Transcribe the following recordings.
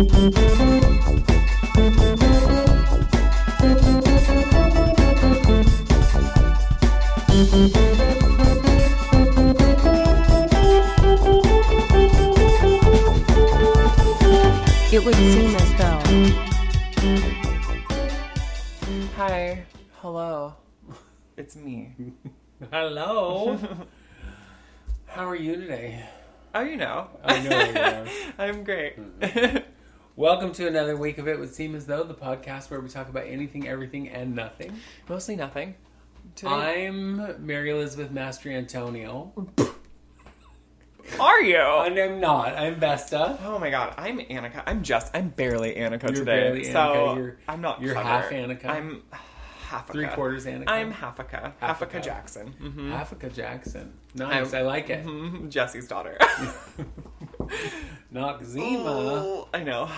It would seem as though. Hi. Hello. It's me. Hello. How are you today? Oh, you know. I know you are. I'm great. Welcome to another week of It Would Seem As Though, the podcast where we talk about anything, everything, and nothing. Mostly nothing. Today. I'm Mary Elizabeth Mastri Antonio. Are you? And I'm not. I'm Vesta. Oh my god. I'm Annika. I'm barely Annika You're today. barely Annika. So I'm not You're clever. half Annika. I'm half a 3/4 Annika. I'm half-a-ka. Half-a-ka Half-a-ka. Jackson. Mm-hmm. Half-a-ka Jackson. Nice. I like it. Jesse's daughter. Noxzema. Oh, I know.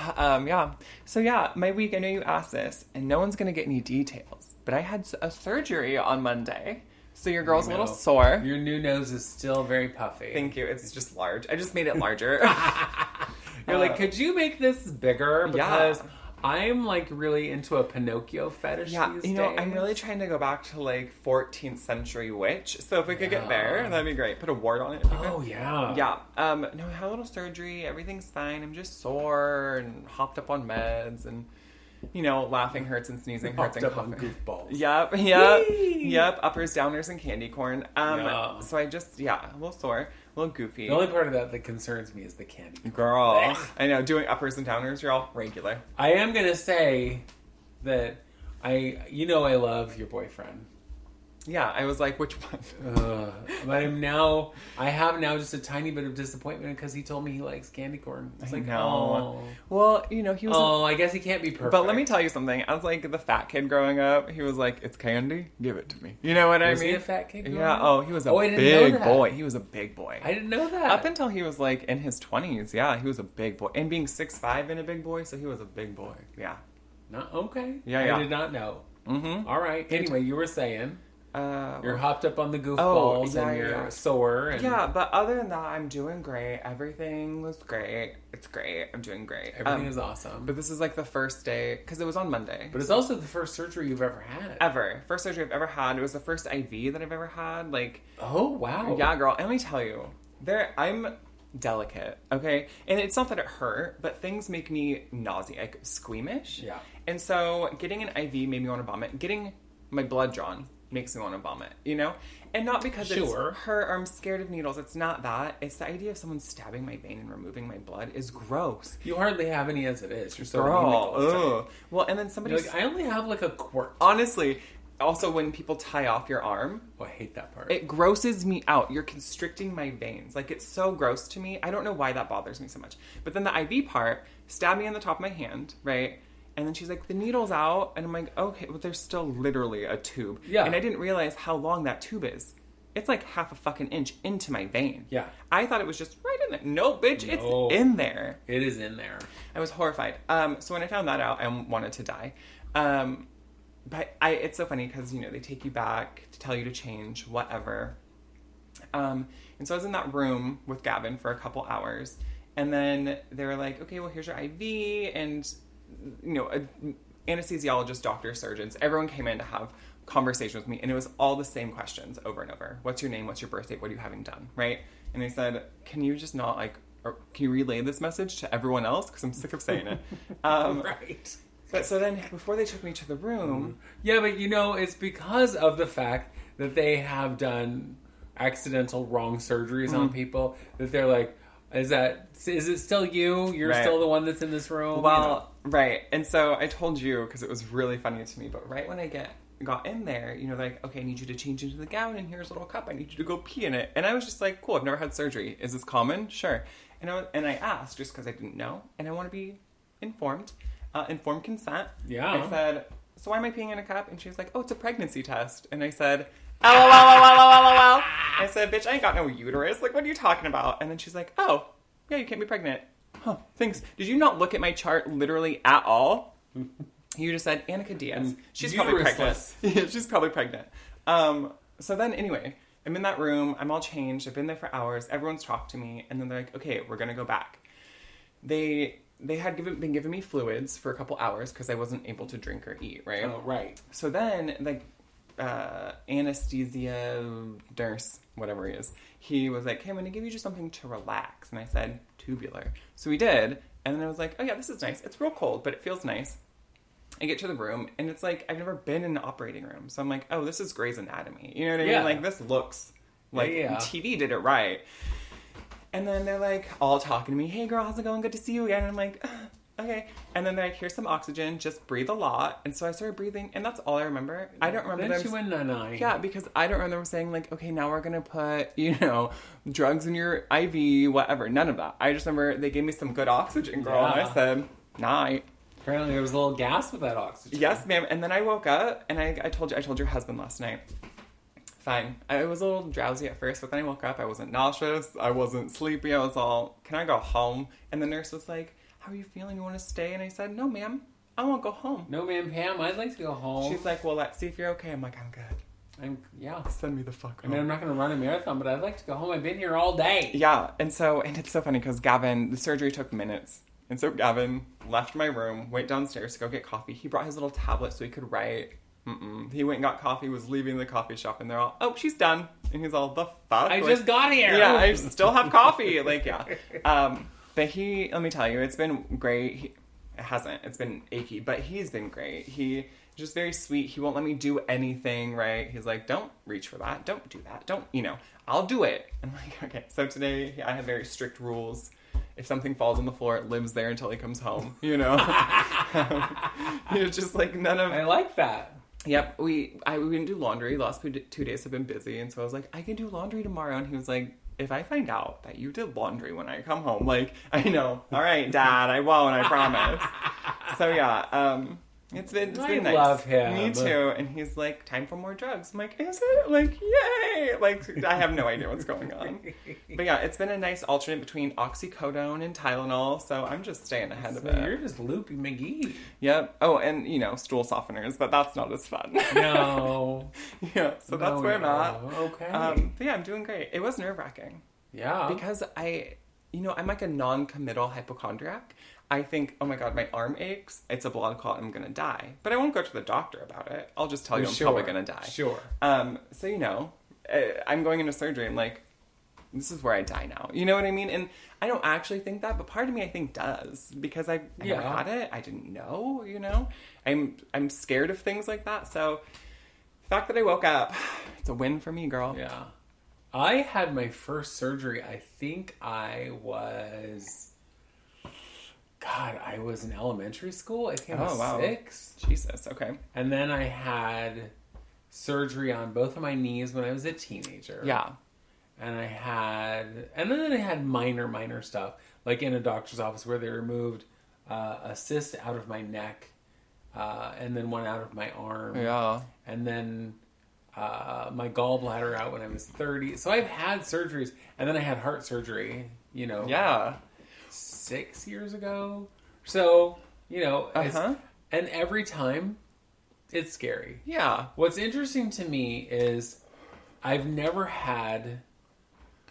Yeah. So yeah, my week, I know you asked this, and no one's going to get any details, but I had a surgery on Monday. So your girl's a little sore. Your new nose is still very puffy. Thank you. It's just large. I just made it larger. You're like, could you make this bigger? Because Yeah. I'm like really into a Pinocchio fetish Yeah, these you know, days. I'm really trying to go back to like 14th century witch. So if we could get there, that'd be great. Put a wart on it. If you could. Oh, yeah. Yeah. No, I had a little surgery. Everything's fine. I'm just sore and hopped up on meds and, you know, laughing hurts and sneezing hurts and Hopped up on coughing. goofballs. Yep. Uppers, downers, and candy corn. Yeah. So I just, a little sore, a little goofy. The only part of that concerns me is the candy. Girl. Ugh. I know, doing uppers and downers, you're all regular. I am going to say that I love your boyfriend. Yeah, I was like, which one? But I have now just a tiny bit of disappointment because he told me he likes candy corn. I was like, know. oh. Well, you know, he was... I guess he can't be perfect. But let me tell you something. As like the fat kid growing up, he was like, "It's candy. Give it to me." You know what I Was mean? he a fat kid growing Yeah. up? Oh, he was a I didn't know big that. boy. He was a big boy. I didn't know that. Up until he was like in his 20s. Yeah, he was a big boy. And being 6'5" and a big boy, so he was a big boy. Yeah. Okay. Yeah. I did not know. Mm-hmm. All right. Anyway, you were saying you're Well, hopped up on the goofballs and you're yeah. sore. And yeah, but other than that, I'm doing great. Everything was great. It's great. I'm doing great. everything is awesome. But this is like the first day, because it was on Monday. But it's also the first surgery you've ever had. Ever. First surgery I've ever had. It was the first IV that I've ever had. Like, Oh, wow. yeah, girl. And let me tell you, I'm delicate, okay? And it's not that it hurt, but things make me nauseous, squeamish. Yeah. And so getting an IV made me want to vomit. Getting my blood drawn makes me want to vomit, you know? And not because Sure. it's hurt or I'm scared of needles. It's not that. It's the idea of someone stabbing my vein and removing my blood is gross. You hardly have any as it is. You're so Girl, anemic all the time. ugh. Well, and then somebody... You're like, I only have like a quart. Honestly, also when people tie off your arm... Oh, I hate that part. It grosses me out. You're constricting my veins. Like, it's so gross to me. I don't know why that bothers me so much. But then the IV part stabbed me in the top of my hand, right? And then she's like, the needle's out. And I'm like, okay, but there's still literally a tube. Yeah. And I didn't realize how long that tube is. It's like half a fucking inch into my vein. Yeah. I thought it was just right in there. No, bitch, No. it's in there. It is in there. I was horrified. So when I found that out, I wanted to die. But it's so funny because, you know, they take you back to tell you to change, whatever. And so I was in that room with Gavin for a couple hours. And then they were like, okay, well, here's your IV. And, you know, anesthesiologists, doctors, surgeons, everyone came in to have conversation with me. And it was all the same questions over and over. What's your name? What's your birth date? What are you having done? Right? And I said, can you just not like, or can you relay this message to everyone else? Because I'm sick of saying it. Right. But so then before they took me to the room... Yeah, but you know, it's because of the fact that they have done accidental wrong surgeries on people that they're like, is it still you? You're Right. still the one that's in this room? Well, right. And so I told you, because it was really funny to me, but right when I got in there, you know, they're like, okay, I need you to change into the gown, and here's a little cup. I need you to go pee in it. And I was just like, cool, I've never had surgery. Is this common? Sure. And I asked just because I didn't know, and I want to be informed. Informed consent. Yeah. I said, so why am I peeing in a cup? And she was like, oh, it's a pregnancy test. And I said, LOL. I said, bitch, I ain't got no uterus. Like, what are you talking about? And then she's like, oh, yeah, you can't be pregnant. Huh, thanks. Did you not look at my chart literally at all? You just said Annika Diaz. She's probably pregnant. Yeah, she's probably pregnant. So then anyway, I'm in that room. I'm all changed. I've been there for hours. Everyone's talked to me. And then they're like, okay, we're going to go back. they had been giving me fluids for a couple hours because I wasn't able to drink or eat, right? Oh, right. So then, like, anesthesia nurse, whatever he is, he was like, hey, I'm going to give you just something to relax. And I said, tubular. So we did. And then I was like, oh, yeah, this is nice. It's real cold, but it feels nice. I get to the room, and it's like, I've never been in an operating room. So I'm like, oh, this is Grey's Anatomy. You know what I mean? Like, this looks like TV did it right. And then they're like, all talking to me, hey, girl, how's it going? Good to see you again. And I'm like, okay. And then they're like, here's some oxygen. Just breathe a lot. And so I started breathing, and that's all I remember. I don't remember them. Then she went nine. Yeah, because I don't remember them saying, like, okay, now we're going to put, you know, drugs in your IV, whatever. None of that. I just remember they gave me some good oxygen, girl. Yeah. And I said, night. Apparently there was a little gas with that oxygen. Yes, ma'am. And then I woke up, and I told your husband last night. Fine. I was a little drowsy at first, but then I woke up. I wasn't nauseous. I wasn't sleepy. I was all, can I go home? And the nurse was like, how are you feeling? You want to stay? And I said, no, ma'am. I won't go home. No, ma'am, Pam. I'd like to go home. She's like, well, let's see if you're okay. I'm like, I'm good. Yeah. Send me the fuck home. I mean, I'm not going to run a marathon, but I'd like to go home. I've been here all day. Yeah. And it's so funny because Gavin, the surgery took minutes. And so Gavin left my room, went downstairs to go get coffee. He brought his little tablet so he could write. He went and got coffee, was leaving the coffee shop, and they're all, oh, she's done. And he's all, the fuck? I just got here. Yeah, I still have coffee. Like, yeah. But let me tell you, it's been great. It hasn't. It's been achy, but he's been great. He's just very sweet. He won't let me do anything, right? He's like, don't reach for that. Don't do that. Don't, I'll do it. I'm like, okay. So today I have very strict rules. If something falls on the floor, it lives there until he comes home, just like none of... I like that. Yep, we didn't do laundry. The last 2 days have been busy, and so I was like, I can do laundry tomorrow. And he was like, if I find out that you did laundry when I come home, like, I know. All right, Dad, I won't, I promise. So yeah, it's been nice. I love him. Me too. And he's like, time for more drugs. I'm like, is it? Like, yay! Like, I have no idea what's going on. But yeah, it's been a nice alternate between oxycodone and Tylenol, so I'm just staying ahead of it. You're just Loopy McGee. Yep. Oh, and, stool softeners, but that's not as fun. No. Yeah, so that's where I'm at. Okay. But yeah, I'm doing great. It was nerve-wracking. Yeah. Because I'm like a non-committal hypochondriac. I think, oh my God, my arm aches. It's a blood clot. I'm going to die. But I won't go to the doctor about it. I'll just tell you I'm probably going to die. Sure. So, I'm going into surgery. I'm like, this is where I die now. You know what I mean? And I don't actually think that, but part of me I think does. Because I never had it. I didn't know, I'm scared of things like that. So, the fact that I woke up, it's a win for me, girl. Yeah. I had my first surgery, I think I was in elementary school. I think I was 6. Jesus, okay. And then I had surgery on both of my knees when I was a teenager. Yeah. And then I had minor stuff, like in a doctor's office where they removed a cyst out of my neck, and then one out of my arm. Yeah. And then my gallbladder out when I was 30. So I've had surgeries, and then I had heart surgery, Yeah. 6 years ago. So, and every time it's scary. Yeah. What's interesting to me is I've never had,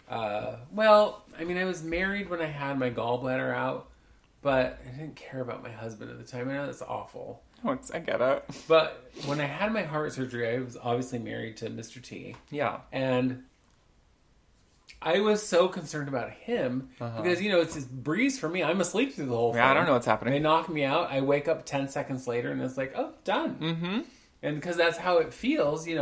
I was married when I had my gallbladder out, but I didn't care about my husband at the time. I know that's awful. I get it. But when I had my heart surgery, I was obviously married to Mr. T. Yeah. And I was so concerned about him because, it's this breeze for me. I'm asleep through the whole thing. Yeah, I don't know what's happening. They knock me out. I wake up 10 seconds later and it's like, oh, done. Mm-hmm. And because that's how it feels, as you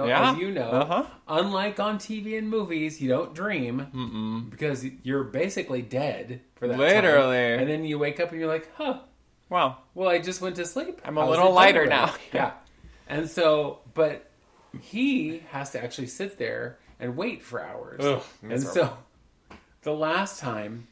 know. Uh-huh. Unlike on TV and movies, you don't dream because you're basically dead for that Literally. time. And then you wake up and you're like, huh. Wow. Well, I just went to sleep. I'm a little lighter now. Yeah. And so, but he has to actually sit there and wait for hours. Ugh, and so, the last time,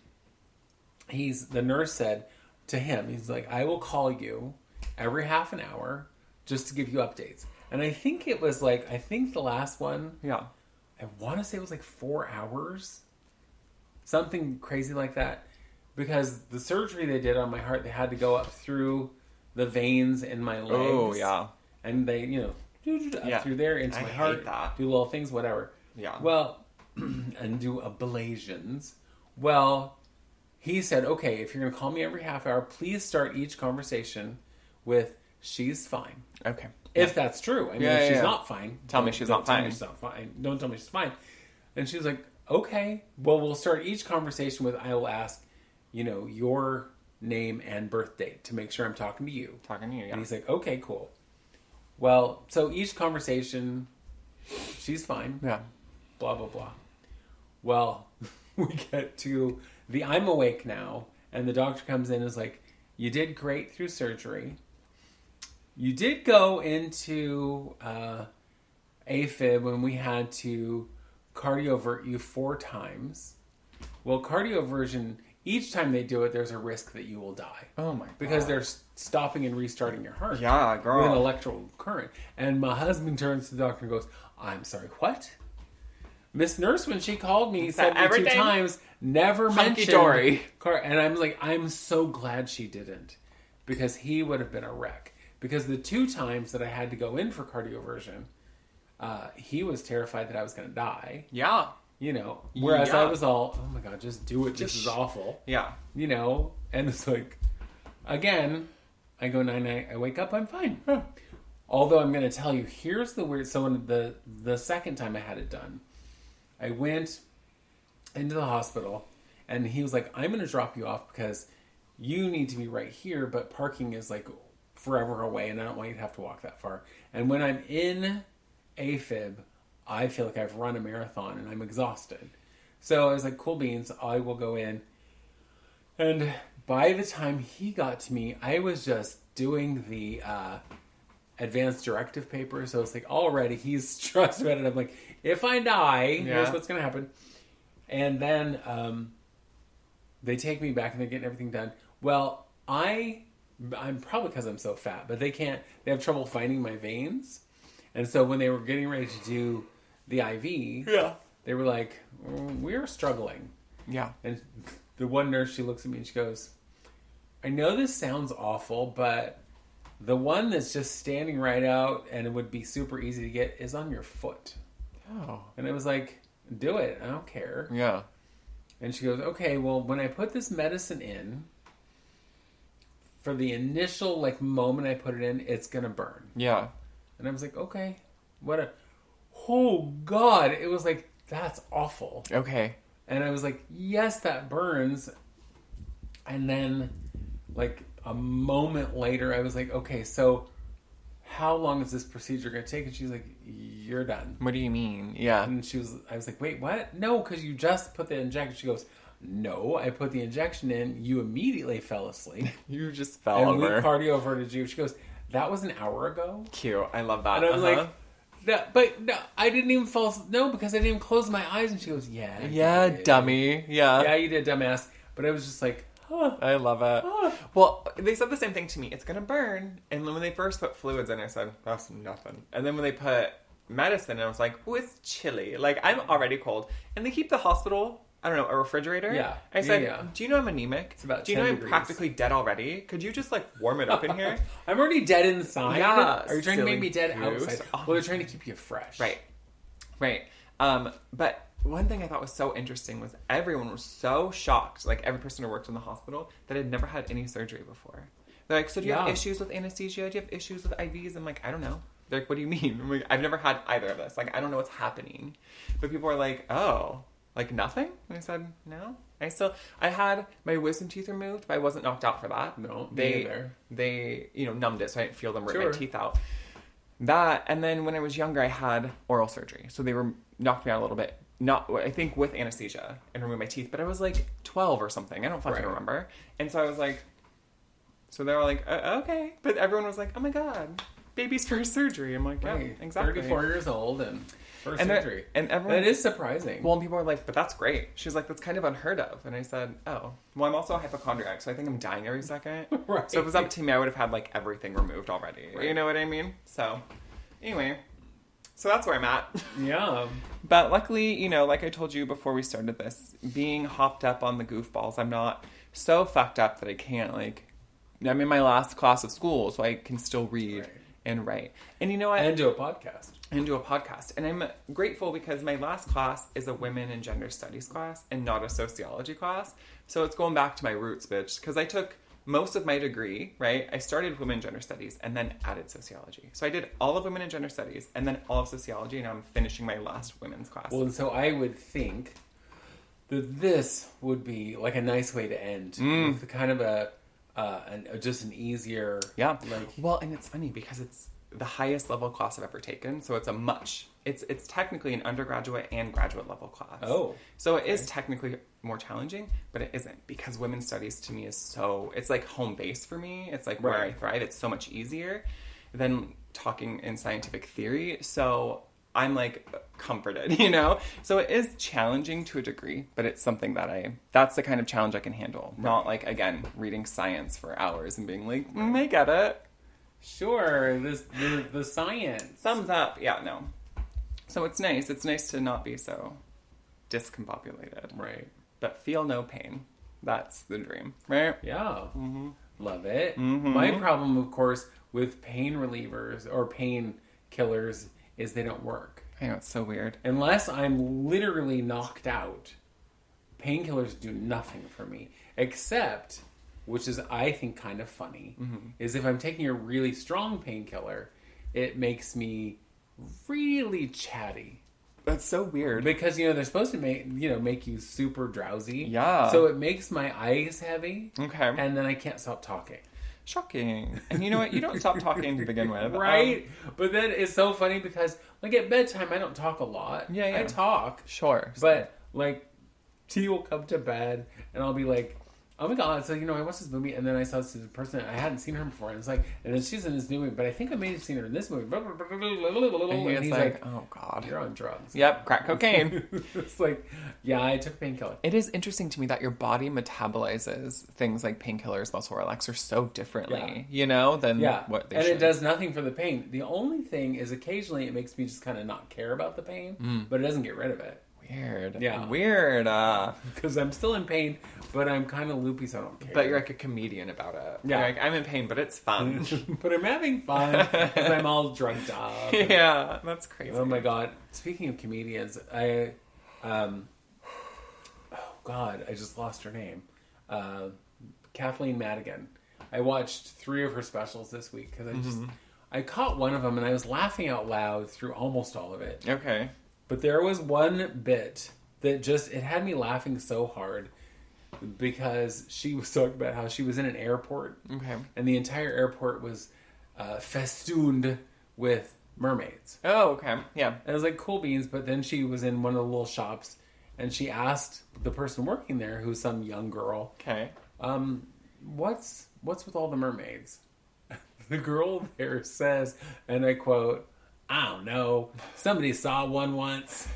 the nurse said to him, he's like, I will call you every half an hour just to give you updates. And I think it was the last one, I want to say it was 4 hours. Something crazy like that. Because the surgery they did on my heart, they had to go up through the veins in my legs. Oh, yeah. And they, up through there into my heart. Do little things, whatever. Yeah. Well, and do ablations. Well, he said, okay, if you're going to call me every half hour, please start each conversation with, she's fine. Okay. If that's true. I mean, if she's not fine. Tell me she's not fine. Tell me she's not fine. Don't tell me she's fine. And she was like, okay. Well, we'll start each conversation with, I will ask, your name and birth date to make sure I'm talking to you. Talking to you, yeah. And he's like, okay, cool. Well, so each conversation, she's fine. Yeah. Blah, blah, blah. Well, we get to the I'm awake now, and the doctor comes in and is like, you did great through surgery. You did go into AFib when we had to cardiovert you 4 times. Well, cardioversion, each time they do it, there's a risk that you will die. Oh my God. Because they're stopping and restarting your heart. Yeah, girl. With an electrical current. And my husband turns to the doctor and goes, I'm sorry, what? Miss Nurse, when she called me 72 times, never mentioned Hunky-dory. And I'm like, I'm so glad she didn't. Because he would have been a wreck. Because the 2 times that I had to go in for cardioversion, he was terrified that I was going to die. Yeah. Whereas I was all, oh my God, just do it. This is awful. Yeah. And it's like, again, I go night-night, I wake up, I'm fine. Huh. Although I'm going to tell you, here's the weird, so when the second time I had it done, I went into the hospital and he was like, I'm going to drop you off because you need to be right here, but parking is like forever away and I don't want you to have to walk that far. And when I'm in AFib, I feel like I've run a marathon and I'm exhausted. So I was like, cool beans, I will go in. And by the time he got to me, I was just doing the advanced directive paper. So it's like, already he's stressed about it. I'm like, if I die, here's what's going to happen. And then they take me back and they're getting everything done. Well, I'm probably because I'm so fat, but they have trouble finding my veins. And so when they were getting ready to do the IV, they were like, we're struggling. Yeah. And the one nurse, she looks at me and she goes, I know this sounds awful, but the one that's just standing right out and it would be super easy to get is on your foot. Oh. And I was like, do it. I don't care. Yeah. And she goes, okay, well, when I put this medicine in, for the initial moment I put it in, it's going to burn. Yeah. And I was like, okay, oh God. It was like, that's awful. Okay. And I was like, yes, that burns. And then a moment later, I was like, okay, so how long is this procedure going to take? And she's like, you're done. What do you mean? Yeah. And I was like, wait, what? No, because you just put the injection. She goes, no, I put the injection in. You immediately fell asleep. You just fell over. And we cardioverted you. She goes, that was an hour ago. Cute. I love that. And I'm like, but no, I didn't even fall. No, because I didn't even close my eyes. And she goes, yeah. Yeah, dummy. Yeah. Yeah, you did, dumbass. But I was just like, huh. I love it. Well, they said the same thing to me. It's going to burn. And when they first put fluids in, I said, that's nothing. And then when they put medicine in, I was like, oh, it's chilly. I'm already cold. And they keep the hospital, I don't know, a refrigerator. Yeah. I said, do you know I'm anemic? It's about 10 Do you know degrees. I'm practically dead already? Could you just warm it up in here? I'm already dead inside. Yeah. Are you trying to make me dead goose. outside? Well, they're trying to keep you fresh. Right. But one thing I thought was so interesting was everyone was so shocked, every person who worked in the hospital, that had never had any surgery before. They're like, so do you have issues with anesthesia? Do you have issues with IVs? I'm like, I don't know. They're like, what do you mean? I'm like, I've never had either of this. I don't know what's happening. But people are like, oh, nothing? And I said, no. I had my wisdom teeth removed, but I wasn't knocked out for that. No, they numbed it, so I didn't feel them rip my teeth out. That, and then when I was younger, I had oral surgery. So they knocked me out a little bit. I think with anesthesia and removed my teeth, but I was 12 or something. I don't fucking remember. And so I was like, so they were like, okay. But everyone was like, oh my God, baby's first surgery. I'm like, yeah, exactly. 34 years old and first surgery. And everyone, that is surprising. Well, and people were like, but that's great. She was like, that's kind of unheard of. And I said, oh. Well, I'm also a hypochondriac, so I think I'm dying every second. Right. So if it was up to me, I would have had everything removed already. Right. You know what I mean? So, anyway. So that's where I'm at. Yeah. But luckily, like I told you before we started this, being hopped up on the goofballs, I'm not so fucked up that I can't, I'm in my last class of school, so I can still read and write. And you know what? And do a podcast. And I'm grateful because my last class is a women and gender studies class and not a sociology class. So it's going back to my roots, bitch. Because I took most of my degree, right? I started women and gender studies and then added sociology. So I did all of women and gender studies and then all of sociology, and now I'm finishing my last women's class. Well, and so I would think that this would be like a nice way to end with kind of just an easier... Yeah. Well, and it's funny because it's the highest level class I've ever taken. So it's technically an undergraduate and graduate level class. Oh. So it is technically more challenging, but it isn't, because women's studies to me is it's like home base for me. It's like where I thrive. It's so much easier than talking in scientific theory. So I'm like comforted, you know? So it is challenging to a degree, but it's something that's the kind of challenge I can handle. Right. Not like, again, reading science for hours and being like, I get it. Sure, the science. Thumbs up. Yeah, no. So it's nice. It's nice to not be so discombobulated. Right. But feel no pain. That's the dream, right? Yeah. Mm-hmm. Love it. Mm-hmm. My problem, of course, with pain relievers or pain killers is they don't work. I know, it's so weird. Unless I'm literally knocked out, painkillers do nothing for me. Except, which is, I think, kind of funny, is if I'm taking a really strong painkiller, it makes me really chatty. That's so weird. Because, they're supposed to make you super drowsy. Yeah. So it makes my eyes heavy. Okay. And then I can't stop talking. Shocking. And you know what? You don't stop talking to begin with. Right? But then it's so funny because, like, at bedtime, I don't talk a lot. Yeah. I talk. Sure. But, like, T will come to bed, and I'll be like, oh my god, so I watched this movie and then I saw this person, I hadn't seen her before, and it's like, and then she's in this new movie, but I think I may have seen her in this movie. And he's like, oh god, you're on drugs. Yep, crack cocaine. It's like, yeah, I took a painkiller. It is interesting to me that your body metabolizes things like painkillers, Muscle-Relaxer so differently, than what they should. And it does nothing for the pain. The only thing is occasionally it makes me just kind of not care about the pain, but it doesn't get rid of it. Weird. Yeah. Weird. Because I'm still in pain, but I'm kind of loopy, so I don't care. But you're like a comedian about it. Yeah. You're like, I'm in pain, but it's fun. But I'm having fun because I'm all drugged up. Yeah, that's crazy. Oh my god. Speaking of comedians, I just lost her name. Kathleen Madigan. I watched 3 of her specials this week because I caught one of them and I was laughing out loud through almost all of it. Okay. But there was one bit that it had me laughing so hard because she was talking about how she was in an airport. Okay. And the entire airport was festooned with mermaids. Oh, okay. Yeah. And it was like cool beans, but then she was in one of the little shops and she asked the person working there, who's some young girl, okay, what's with all the mermaids? The girl there says, and I quote, I don't know. Somebody saw one once.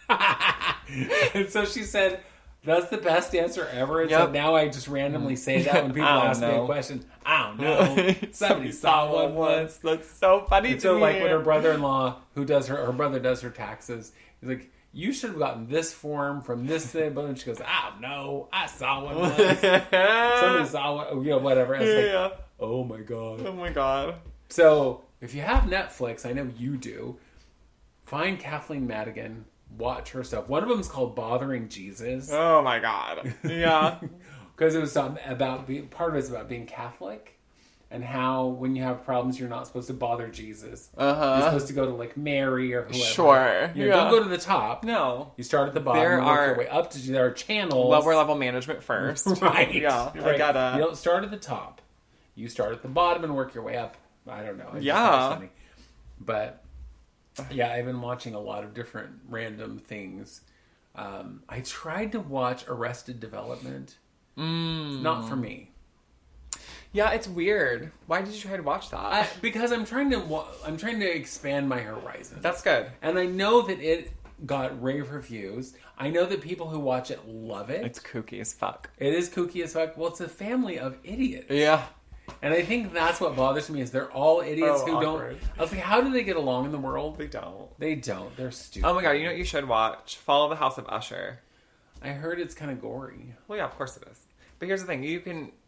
And so she said, that's the best answer ever. And so now I just randomly say that when people ask me a question. I don't know. Somebody saw one once. That's so funny to me. So like when her brother-in-law, who does her brother does her taxes, he's like, you should have gotten this form from this thing. But then she goes, I don't know. I saw one once. Somebody saw one, whatever. And it's like, oh my God. Oh my God. So if you have Netflix, I know you do, find Kathleen Madigan, watch her stuff. One of them is called Bothering Jesus. Oh my God. Yeah. Because it was about part of it's about being Catholic and how when you have problems, you're not supposed to bother Jesus. You're supposed to go to like Mary or whoever. Sure. Don't go to the top. No. You start at the bottom and work your way up to there are channels. Lower level management first. Right. Yeah. Right. I gotta. You don't start at the top. You start at the bottom and work your way up. I don't know. Yeah. But yeah, I've been watching a lot of different random things. I tried to watch Arrested Development. It's not for me. Yeah, it's weird. Why did you try to watch that? Because I'm trying to expand my horizons. That's good. And I know that it got rave reviews. I know that people who watch it love it. It's kooky as fuck. It is kooky as fuck. Well, it's a family of idiots. Yeah. And I think that's what bothers me is they're all idiots who awkward. don't... I was like, how do they get along in the world? They don't. They don't. They're stupid. Oh my God, you know what you should watch? Follow the House of Usher. I heard it's kind of gory. Well, yeah, of course it is. But here's the thing.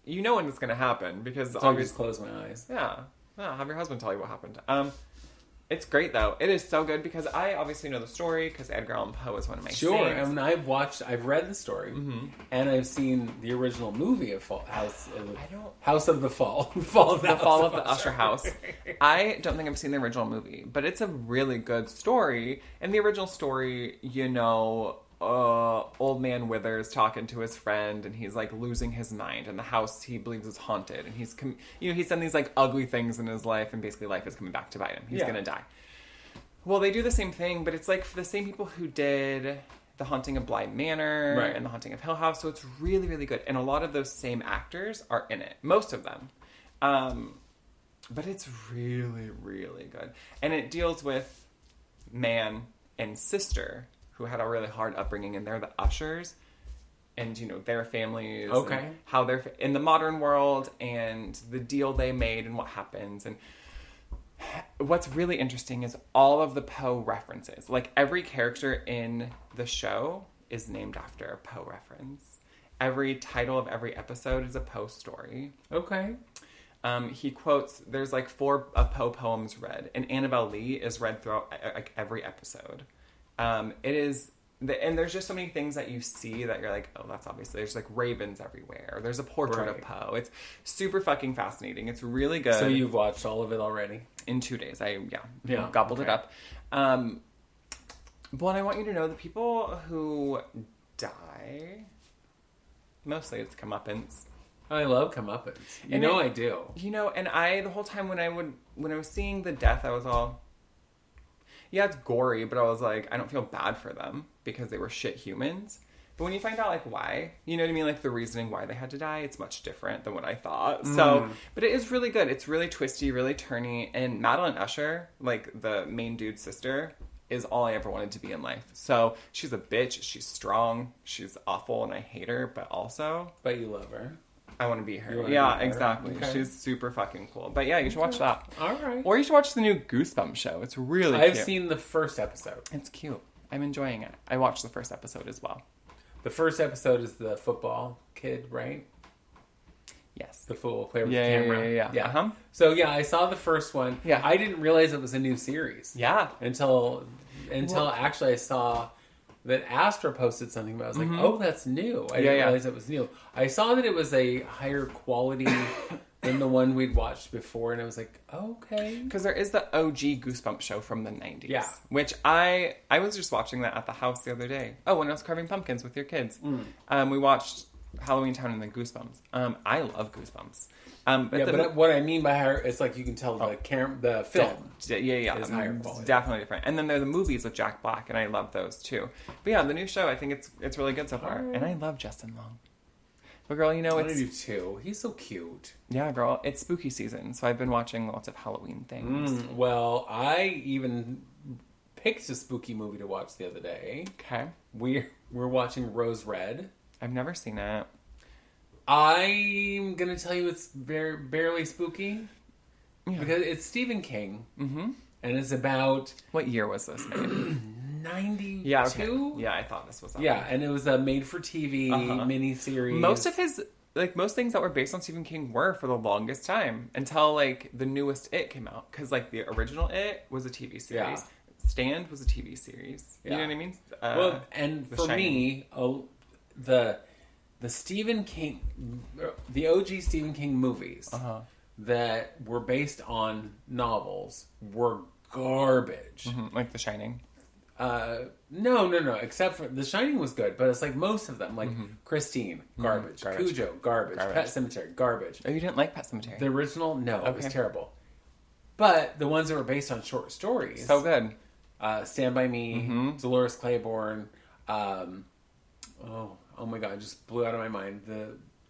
You know when it's going to happen because So I just close my eyes. Yeah. Oh, have your husband tell you what happened. It's great though. It is so good because I obviously know the story because Edgar Allan Poe is one of my Sure. saints. I mean, I've read the story, and I've seen the original movie of House of the Fall, Fall of the Usher House. I don't think I've seen the original movie, but it's a really good story. And the original story, old man Withers talking to his friend, and he's like losing his mind, and the house he believes is haunted, and he's done these like ugly things in his life, and basically life is coming back to bite him. He's gonna die. Well, they do the same thing, but it's like for the same people who did The Haunting of Bly Manor and The Haunting of Hill House, so it's really, really good, and a lot of those same actors are in it, most of them. But it's really, really good, and it deals with man and sister who had a really hard upbringing, and they're the Ushers, and their families, and how they're in the modern world, and the deal they made, and what happens. And what's really interesting is all of the Poe references. Like every character in the show is named after a Poe reference. Every title of every episode is a Poe story. Okay. He quotes. There's like 4 Poe poems read, and Annabelle Lee is read throughout like every episode. It is, and there's just so many things that you see that you're like, oh, that's obviously, there's like ravens everywhere. There's a portrait of Poe. It's super fucking fascinating. It's really good. So you've watched all of it already? In 2 days. I gobbled it up. But I want you to know the people who die, mostly it's comeuppance. I love comeuppance. I do. And the whole time when I was seeing the death, I was all, yeah, it's gory, but I was like, I don't feel bad for them because they were shit humans. But when you find out, like, why, you know what I mean? Like, the reasoning why they had to die, it's much different than what I thought. So, but it is really good. It's really twisty, really turny. And Madeline Usher, like, the main dude's sister, is all I ever wanted to be in life. So, she's a bitch. She's strong. She's awful, and I hate her. But also... But you love her. I want to be her. Yeah, exactly. Okay. She's super fucking cool. But yeah, you should watch that. All right. Or you should watch the new Goosebumps show. It's really cute. I've seen the first episode. It's cute. I'm enjoying it. I watched the first episode as well. The first episode is the football kid, right? Yes. The football player with the camera. Yeah. Uh-huh. So yeah, I saw the first one. Yeah. I didn't realize it was a new series. Yeah. Until actually I saw that Astra posted something about it. I was like, oh, that's new. I didn't realize it was new. I saw that it was a higher quality than the one we'd watched before, and I was like, okay. Because there is the OG Goosebumps show from the 90s. Yeah. Which I was just watching that at the house the other day. Oh, when I was carving pumpkins with your kids. We watched Halloween Town and then Goosebumps. I love Goosebumps. But what I mean by higher, it's like you can tell the film is higher quality. It's definitely different. And then there are the movies with Jack Black, and I love those too. But yeah, the new show, I think it's really good so far. And I love Justin Long. But girl, I do too. He's so cute. Yeah, girl, it's spooky season, so I've been watching lots of Halloween things. Well, I even picked a spooky movie to watch the other day. Okay. We're watching Rose Red. I've never seen it. I'm going to tell you it's barely spooky. Yeah. Because it's Stephen King. Mm-hmm. And it's about... What year was this made? 92? Yeah, okay. Yeah, I thought this was that. Yeah, and it was a made-for-TV miniseries. Most of his... most things that were based on Stephen King were for the longest time. Until, the newest It came out. Because, the original It was a TV series. Yeah. Stand was a TV series. You know what I mean? Well, and for me, the Stephen King, the OG Stephen King movies that were based on novels were garbage. Mm-hmm. Like The Shining. No. Except for The Shining was good, but it's like most of them, Christine, garbage. Cujo, garbage. Pet Sematary, garbage. Oh, you didn't like Pet Sematary? The original, no, it was terrible. But the ones that were based on short stories, so good. Stand By Me, Dolores Claiborne. Oh my god, it just blew out of my mind.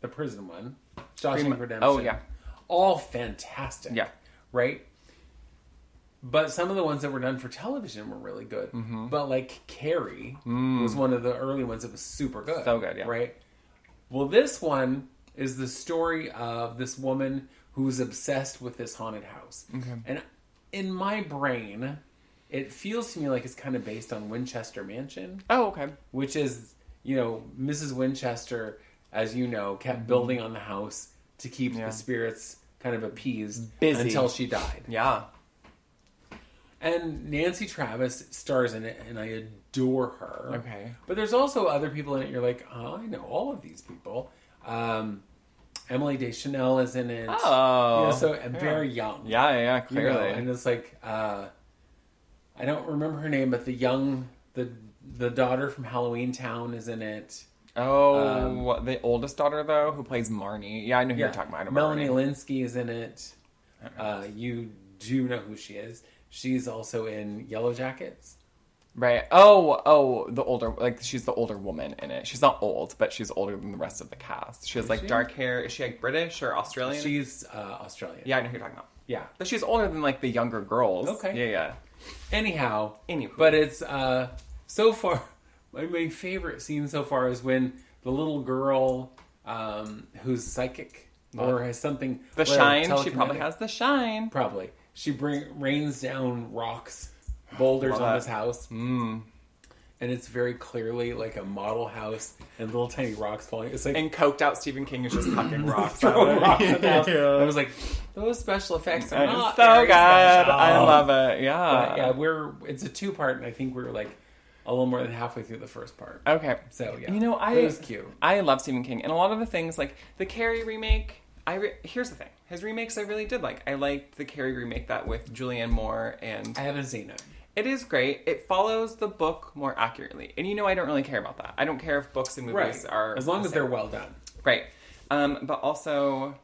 The prison one. Shawshank Redemption. Oh, yeah. All fantastic. Yeah. Right? But some of the ones that were done for television were really good. Mm-hmm. But Carrie was one of the early ones that was super good. So good, yeah. Right? Well, this one is the story of this woman who's obsessed with this haunted house. Okay. And in my brain, it feels to me like it's kind of based on Winchester Mansion. Oh, okay. Which is... Mrs. Winchester, as you know, kept building on the house to keep the spirits kind of appeased Busy. until she died. Yeah. And Nancy Travis stars in it, and I adore her. Okay. But there's also other people in it. You're like, oh, I know all of these people. Emily Deschanel is in it. Oh. So very young. Yeah, clearly. And it's like, I don't remember her name, but the daughter from Halloween Town is in it. Oh, the oldest daughter, though, who plays Marnie. Yeah, I know who you're talking about. I don't Melanie remember Linsky is in it. You do know who she is. She's also in Yellow Jackets. Right. Oh, the older, like, she's the older woman in it. She's not old, but she's older than the rest of the cast. She has, like, dark hair. Is she, like, British or Australian? She's Australian. Yeah, I know who you're talking about. Yeah. But she's older than, like, the younger girls. Okay. Yeah. Anyhow. Anywho. But it's, so far, my favorite scene so far is when the little girl, who's psychic or has something. The shine. She probably has the shine. Probably. She rains down rocks, boulders on this house. And it's very clearly like a model house and little tiny rocks falling. It's like, and coked out Stephen King is just fucking rocks. throwing rocks at the house. I was like, those special effects are not so very good. special. I love it. Yeah. But yeah, it's a 2-part, and I think we were like a little more than halfway through the first part. Okay. So yeah, it was cute. I love Stephen King, and a lot of the things like the Carrie remake. Here's the thing: his remakes I really did like. I liked the Carrie remake that with Julianne Moore, and I haven't seen it. It is great. It follows the book more accurately, and I don't really care about that. I don't care if books and movies are as long as they're well done. Right. But also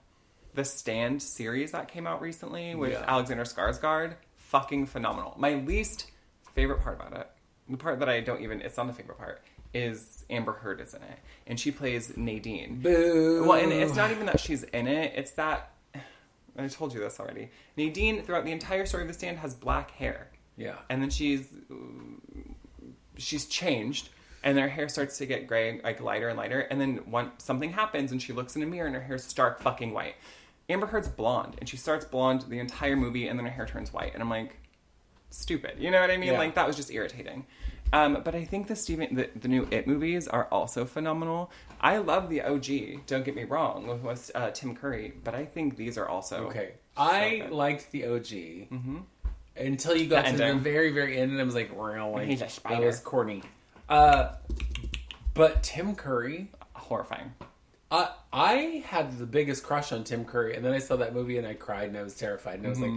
the Stand series that came out recently with Alexander Skarsgård, fucking phenomenal. My least favorite part about it, the part that it's not the favorite part, is Amber Heard is in it. And she plays Nadine. Boo. Well, and it's not even that she's in it, it's that, I told you this already. Nadine, throughout the entire story of The Stand, has black hair. Yeah. And then she's changed, and her hair starts to get gray, like lighter and lighter, and then something happens, and she looks in a mirror, and her hair's stark fucking white. Amber Heard's blonde, and she starts blonde the entire movie, and then her hair turns white, and I'm like, stupid. You know what I mean? Yeah. Like, that was just irritating. But I think the new It movies are also phenomenal. I love the OG, don't get me wrong, with Tim Curry, but I think these are also okay. So I good. liked the OG until you got to the very, very end, and I was like, really? He's a spider. That was corny. But Tim Curry, horrifying. I had the biggest crush on Tim Curry, and then I saw that movie and I cried and I was terrified, and I was like,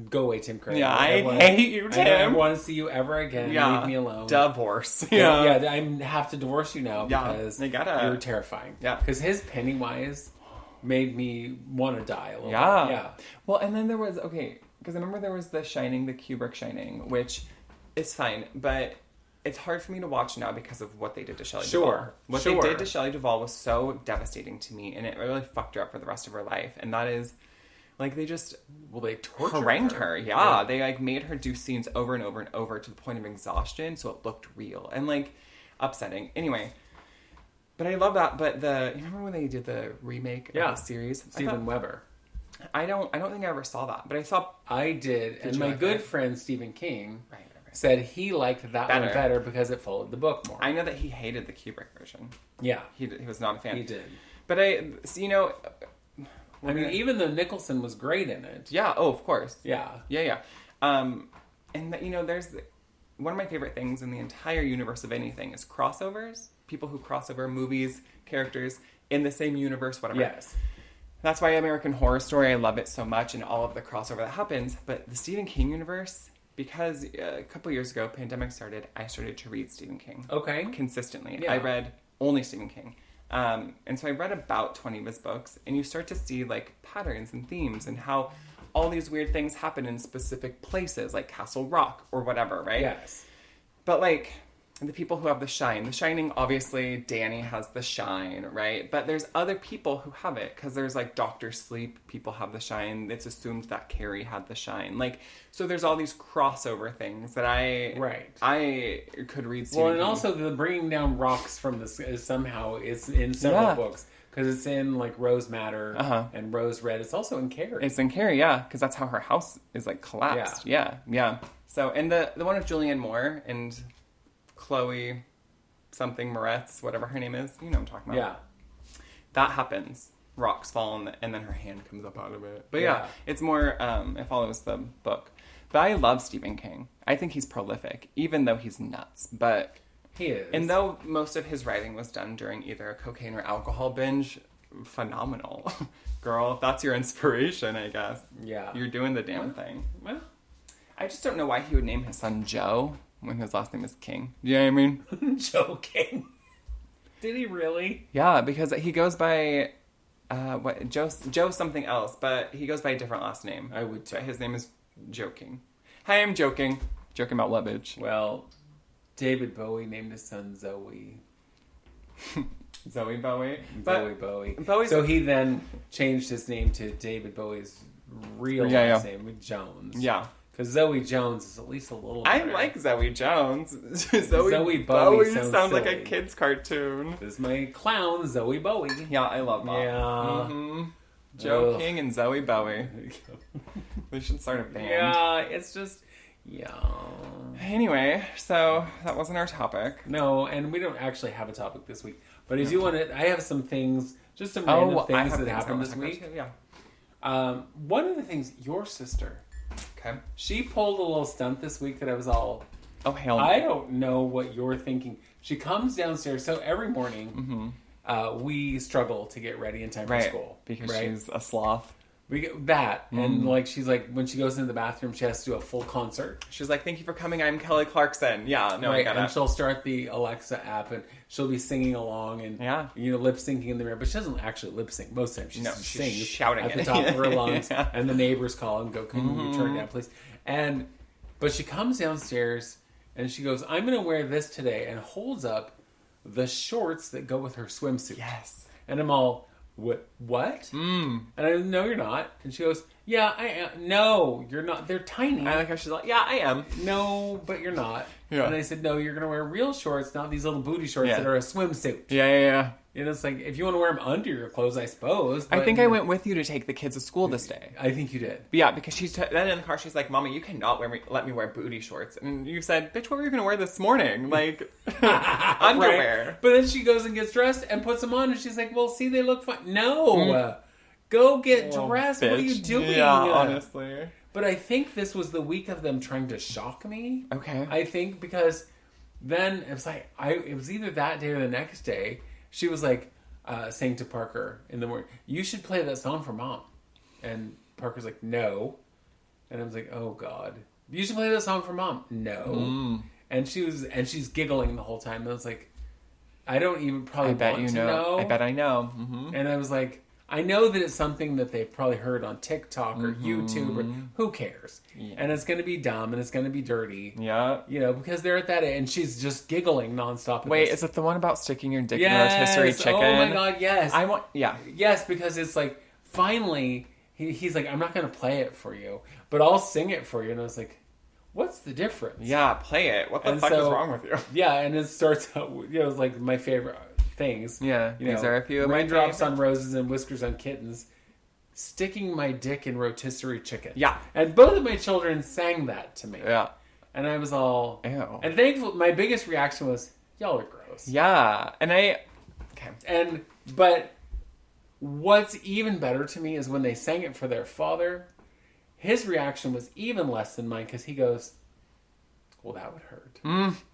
go away, Tim Curry. Yeah, I hate you, Tim. I never want to see you ever again. Yeah. Leave me alone. Divorce. Yeah, I have to divorce you now because you're terrifying. Yeah. Because his Pennywise made me want to die a little bit. Yeah. Well, and then there was, because I remember there was The Shining, the Kubrick Shining, which is fine, but it's hard for me to watch now because of what they did to Shelley Duvall. What they did to Shelley Duvall was so devastating to me, and it really fucked her up for the rest of her life. And that is, like, they just... Well, they tortured harangued her. Yeah. They, like, made her do scenes over and over and over to the point of exhaustion, so it looked real. And, like, upsetting. Anyway... But I love that. But you remember when they did the remake of the series? Steven Weber. I don't think I ever saw that, but I saw... I did, and my good friend Stephen King Right. said he liked that one better because it followed the book more. I know that he hated the Kubrick version. Yeah. He was not a fan. He did. But even though Nicholson was great in it. Yeah, oh, of course. Yeah. Yeah. And, there's... One of my favorite things in the entire universe of anything is crossovers. People who cross over movies, characters, in the same universe, whatever. Yes. That's why American Horror Story, I love it so much, and all of the crossover that happens. But the Stephen King universe... Because a couple years ago, pandemic started, I started to read Stephen King. Okay. Consistently. Yeah. I read only Stephen King. And so I read about 20 of his books, and you start to see, like, patterns and themes and how all these weird things happen in specific places, like Castle Rock or whatever, right? Yes. But, like, the people who have the shine. The Shining, obviously, Danny has the shine, right? But there's other people who have it, because there's, like, Dr. Sleep, people have the shine. It's assumed that Carrie had the shine. Like, so there's all these crossover things that I could read Stephen King. And also the bringing down rocks from this is in several books. Because it's in, like, Rose Madder and Rose Red. It's also in Carrie. It's in Carrie, yeah, because that's how her house is, like, collapsed. Yeah. So, and the one with Julianne Moore and... Chloe something Moretz, whatever her name is. You know what I'm talking about. Yeah. That happens rocks fall and then her hand comes up out of it. But yeah, it's more, it follows the book. But I love Stephen King. I think he's prolific, even though he's nuts. But he is. And though most of his writing was done during either a cocaine or alcohol binge, phenomenal. Girl, if that's your inspiration, I guess. Yeah. You're doing the damn thing. Well, I just don't know why he would name his son Joe when his last name is King. Do you know what I mean? Joe King. Did he really? Yeah, because he goes by Joe something else, but he goes by a different last name. I would too. His name is Joe King. Hi, I'm joking. Joking about luggage. Well, David Bowie named his son Zoe. Zoe Bowie. Zoe Bowie. Bowie's so he then changed his name to David Bowie's real last name, Jones. Yeah. Because Zoe Jones is at least a little I better. like Zoe Jones. Zoe Bowie sounds like a kid's cartoon. This is my clown, Zoe Bowie. Yeah, I love that. Yeah. Mm-hmm. Joe King and Zoe Bowie. We should start a band. Yeah, it's just... Yeah. Anyway, so that wasn't our topic. No, and we don't actually have a topic this week. But I do want to... I have some things, just some random things that happened this week. Yeah. One of the things, your sister... Okay. She pulled a little stunt this week that I was all... Oh, hell no. I don't know what you're thinking. She comes downstairs. So every morning, we struggle to get ready in time for school. Because she's a sloth. We get that. And like, she's like, when she goes into the bathroom, she has to do a full concert. She's like, thank you for coming. I'm Kelly Clarkson. Yeah, no, I got it. And she'll start the Alexa app and she'll be singing along and, lip syncing in the mirror. But she doesn't actually lip sync most times. She sings shouting at the top of her lungs. And the neighbors call and go, can you turn it down, please? But she comes downstairs and she goes, I'm going to wear this today, and holds up the shorts that go with her swimsuit. Yes. And I'm all, what? And I go, no, you're not. And she goes, yeah, I am. No, you're not. They're tiny. I like how she's like, yeah, I am. No, but you're not. Yeah. And I said, no, you're going to wear real shorts, not these little booty shorts that are a swimsuit. Yeah. And it's like, if you want to wear them under your clothes, I suppose. But, I think I went with you to take the kids to school this day. I think you did. But yeah, because then in the car, she's like, Mama, you cannot let me wear booty shorts. And you said, bitch, what were you going to wear this morning? Like, underwear. Right? But then she goes and gets dressed and puts them on, and she's like, well, see, they look fine. No. Go get dressed. Bitch. What are you doing? Yeah, honestly. But I think this was the week of them trying to shock me. Okay. I think because then it was like, it was either that day or the next day, she was like, saying to Parker in the morning, you should play that song for Mom. And Parker's like, no. And I was like, oh God. You should play that song for Mom. No. And she's giggling the whole time. And I was like, I don't even probably want to know. I bet I know. Mm-hmm. And I was like, I know that it's something that they've probably heard on TikTok or YouTube, or who cares? Yeah. And it's going to be dumb and it's going to be dirty. Yeah. Because they're at that age, and she's just giggling nonstop. Wait, is it the one about sticking your dick in a rotisserie chicken? Oh my God, yes. Yeah. Yes, because it's like, finally, he's like, I'm not going to play it for you, but I'll sing it for you. And I was like, what's the difference? Yeah, play it. What the fuck is wrong with you? Yeah, and it starts out, it's like my favorite things. Yeah, these are a few of my raindrops on roses and whiskers on kittens, sticking my dick in rotisserie chicken. Yeah. And both of my children sang that to me. Yeah. And I was all... Ew. And thankfully, my biggest reaction was, y'all are gross. Yeah. And Okay. But what's even better to me is when they sang it for their father, his reaction was even less than mine, because he goes, well, that would hurt.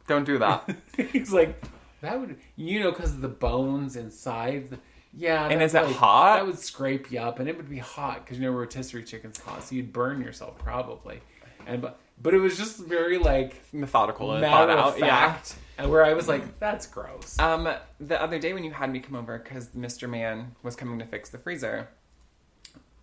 Don't do that. He's like... That would, because of the bones inside. And is it hot? That would scrape you up, and it would be hot because rotisserie chicken's hot, so you'd burn yourself probably. But it was just very methodical and matter thought of out. fact, and where I was like, that's gross. The other day when you had me come over because Mr. Man was coming to fix the freezer,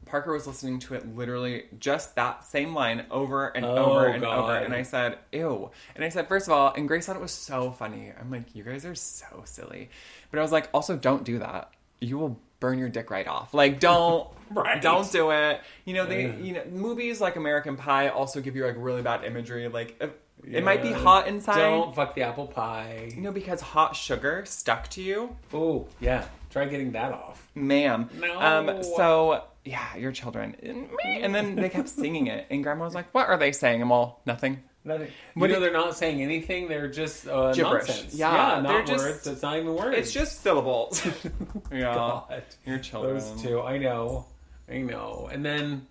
Parker was listening to it literally just that same line over and over and over. And I said, ew. And I said, first of all, and Grace thought it was so funny. I'm like, you guys are so silly. But I was like, also, don't do that. You will burn your dick right off. Like, don't, don't do it. Movies like American Pie also give you really bad imagery. Like, it might be hot inside. Don't fuck the apple pie. Because hot sugar stuck to you. Oh, yeah. Try getting that off. Ma'am. No. So... yeah, your children. And then they kept singing it. And Grandma was like, what are they saying? I'm all, nothing. Nothing. They're not saying anything. They're just gibberish. nonsense. Yeah, not they're words. just, it's not even words. It's just syllables. Yeah. God. Your children. Those two. I know. And then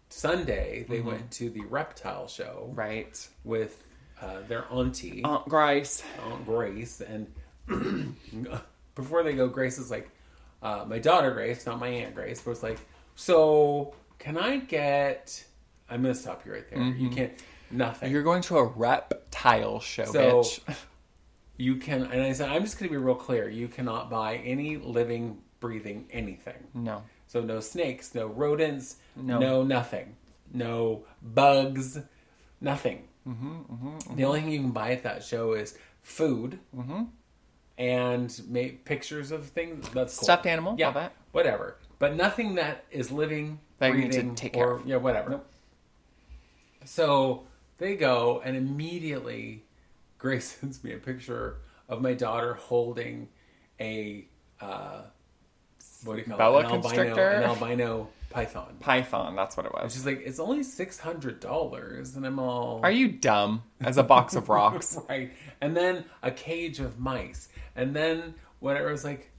Sunday, they went to the reptile show. Right. With their auntie. Aunt Grace. Aunt Grace. And before they go, Grace is like, my daughter Grace, not my Aunt Grace, but it's like, so can I get... I'm going to stop you right there. You can't... Nothing. You're going to a reptile show, so, bitch. You can... And I said, I'm just going to be real clear. You cannot buy any living, breathing anything. No. So no snakes, no rodents, no nothing. No bugs, nothing. The only thing you can buy at that show is food and make pictures of things. That's cool. Stuffed animal, yeah, all that. Whatever. But nothing that is living, that breathing, you need to take care of. Yeah, whatever. Nope. So they go, and immediately Grace sends me a picture of my daughter holding a what do you call boa it? constrictor? An albino python. Python, that's what it And was. she's like, it's only $600, and I'm all... Are you dumb? As a box of rocks. Right. And then a cage of mice. And then whatever. I was like,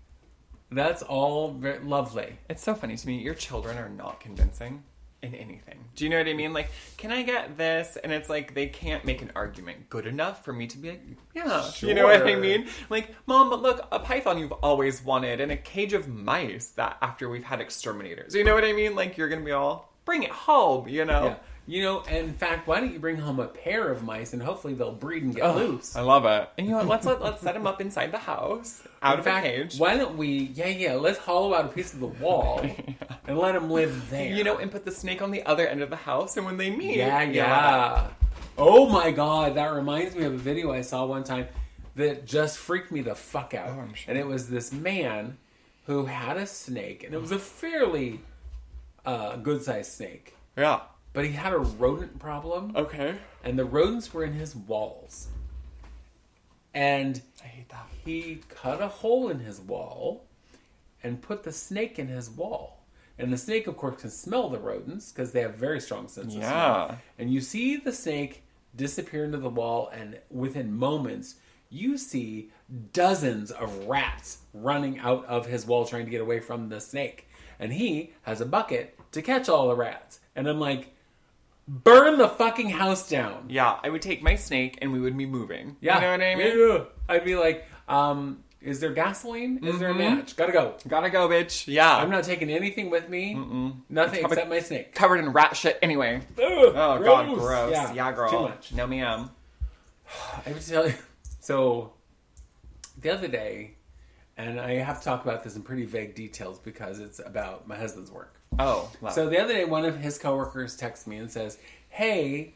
that's all very lovely. It's so funny to me. Your children are not convincing in anything. Do you know what I mean? Like, can I get this? And it's like, they can't make an argument good enough for me to be like, yeah. Sure. You know what I mean? Like, Mom, but look, a python you've always wanted and a cage of mice that after we've had exterminators. You know what I mean? Like, you're going to be all, bring it home, you know? Yeah. You know, and in fact, why don't you bring home a pair of mice and hopefully they'll breed and get loose? I love it. And you know what? Let's set them up inside the house, out of a cage. Why don't we? Let's hollow out a piece of the wall and let them live there. You know, and put the snake on the other end of the house, and when they meet, yeah. Oh my God, that reminds me of a video I saw one time that just freaked me the fuck out. Oh, I'm sure. And it was this man who had a snake, and it was a fairly good-sized snake. Yeah. But he had a rodent problem. Okay. And the rodents were in his walls. And I hate that. He cut a hole in his wall and put the snake in his wall. And the snake, of course, can smell the rodents because they have very strong sense of smell. And you see the snake disappear into the wall, and within moments, you see dozens of rats running out of his wall trying to get away from the snake. And he has a bucket to catch all the rats. And I'm like, burn the fucking house down. Yeah, I would take my snake and we would be moving. Yeah. You know what I mean? Yeah. I'd be like, is there gasoline? Is there a match? Gotta go. Gotta go, bitch. Yeah. I'm not taking anything with me. Nothing except my snake. Covered in rat shit anyway. Ugh, oh, gross. God, gross. Yeah, girl. too much. No, ma'am. I have to tell you. So, the other day, and I have to talk about this in pretty vague details because it's about my husband's work. Oh, wow. So the other day, one of his coworkers texts me and says, "Hey,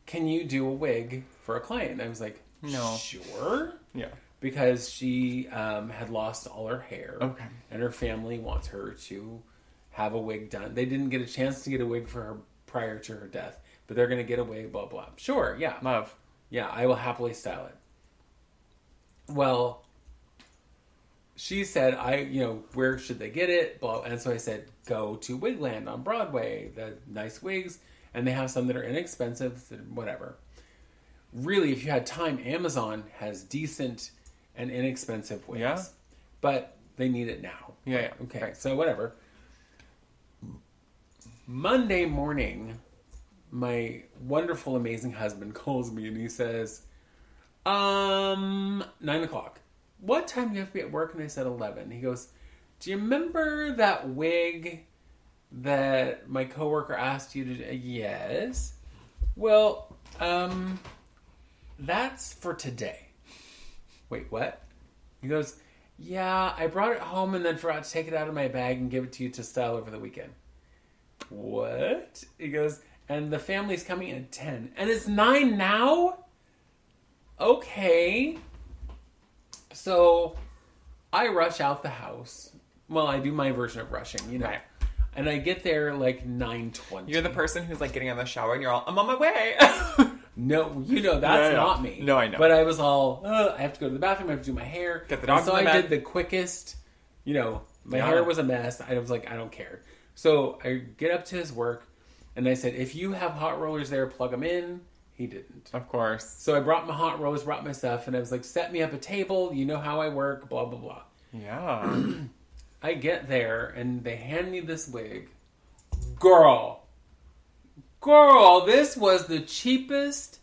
can you do a wig for a client?" And I was like, "No, sure." Yeah, because she had lost all her hair. Okay, and her family wants her to have a wig done. They didn't get a chance to get a wig for her prior to her death, but they're going to get a wig. Blah blah. Sure, yeah, love. Yeah, I will happily style it. Well, she said, where should they get it? Blah. And so I said, go to Wigland on Broadway, the nice wigs, and they have some that are inexpensive, whatever. Really, if you had time, Amazon has decent and inexpensive wigs. Yeah. But they need it now. Yeah. Okay, right. So whatever. Monday morning, my wonderful, amazing husband calls me and he says, 9 o'clock. What time do you have to be at work? And I said 11. He goes, do you remember that wig that my coworker asked you to do? Yes. Well, that's for today. Wait, what? He goes, yeah, I brought it home and then forgot to take it out of my bag and give it to you to style over the weekend. What? He goes, and the family's coming at 10. And it's 9 now? Okay. So I rush out the house. Well, I do my version of rushing, you know. Right. And I get there like 9:20. You're the person who's like getting out of the shower and you're all, I'm on my way. No, that's not me. No, I know. But I was all, I have to go to the bathroom, I have to do my hair. Get the dogs so in the I bed. did the quickest, My hair was a mess. I was like, I don't care. So I get up to his work, and I said, if you have hot rollers there, plug them in. He didn't. Of course. So I brought my hot rollers, brought my stuff, and I was like, set me up a table. You know how I work, blah, blah, blah. Yeah. I get there, and they hand me this wig. Girl, this was the cheapest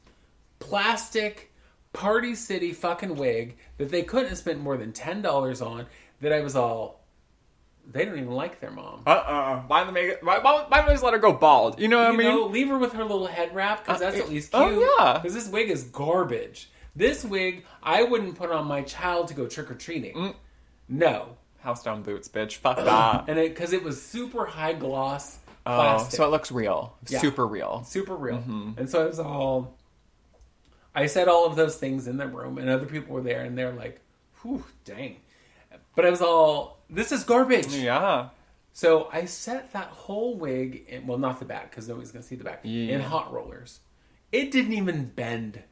plastic Party City fucking wig that they couldn't have spent more than $10 on, that I was all, they don't even like their mom. Why don't they just let her go bald? You know what I mean? Leave her with her little head wrap, because that's at least cute. Oh, yeah. Because this wig is garbage. This wig, I wouldn't put on my child to go trick-or-treating. No. House down boots, bitch. Fuck that. And because it was super high gloss plastic. So it looks real. Yeah. Super real. Super real. Mm-hmm. And so I said all of those things in the room, and other people were there, and they're like, whew, dang. But I was all, this is garbage. Yeah. So I set that whole wig, well, not the back, because nobody's going to see the back, in hot rollers. It didn't even bend.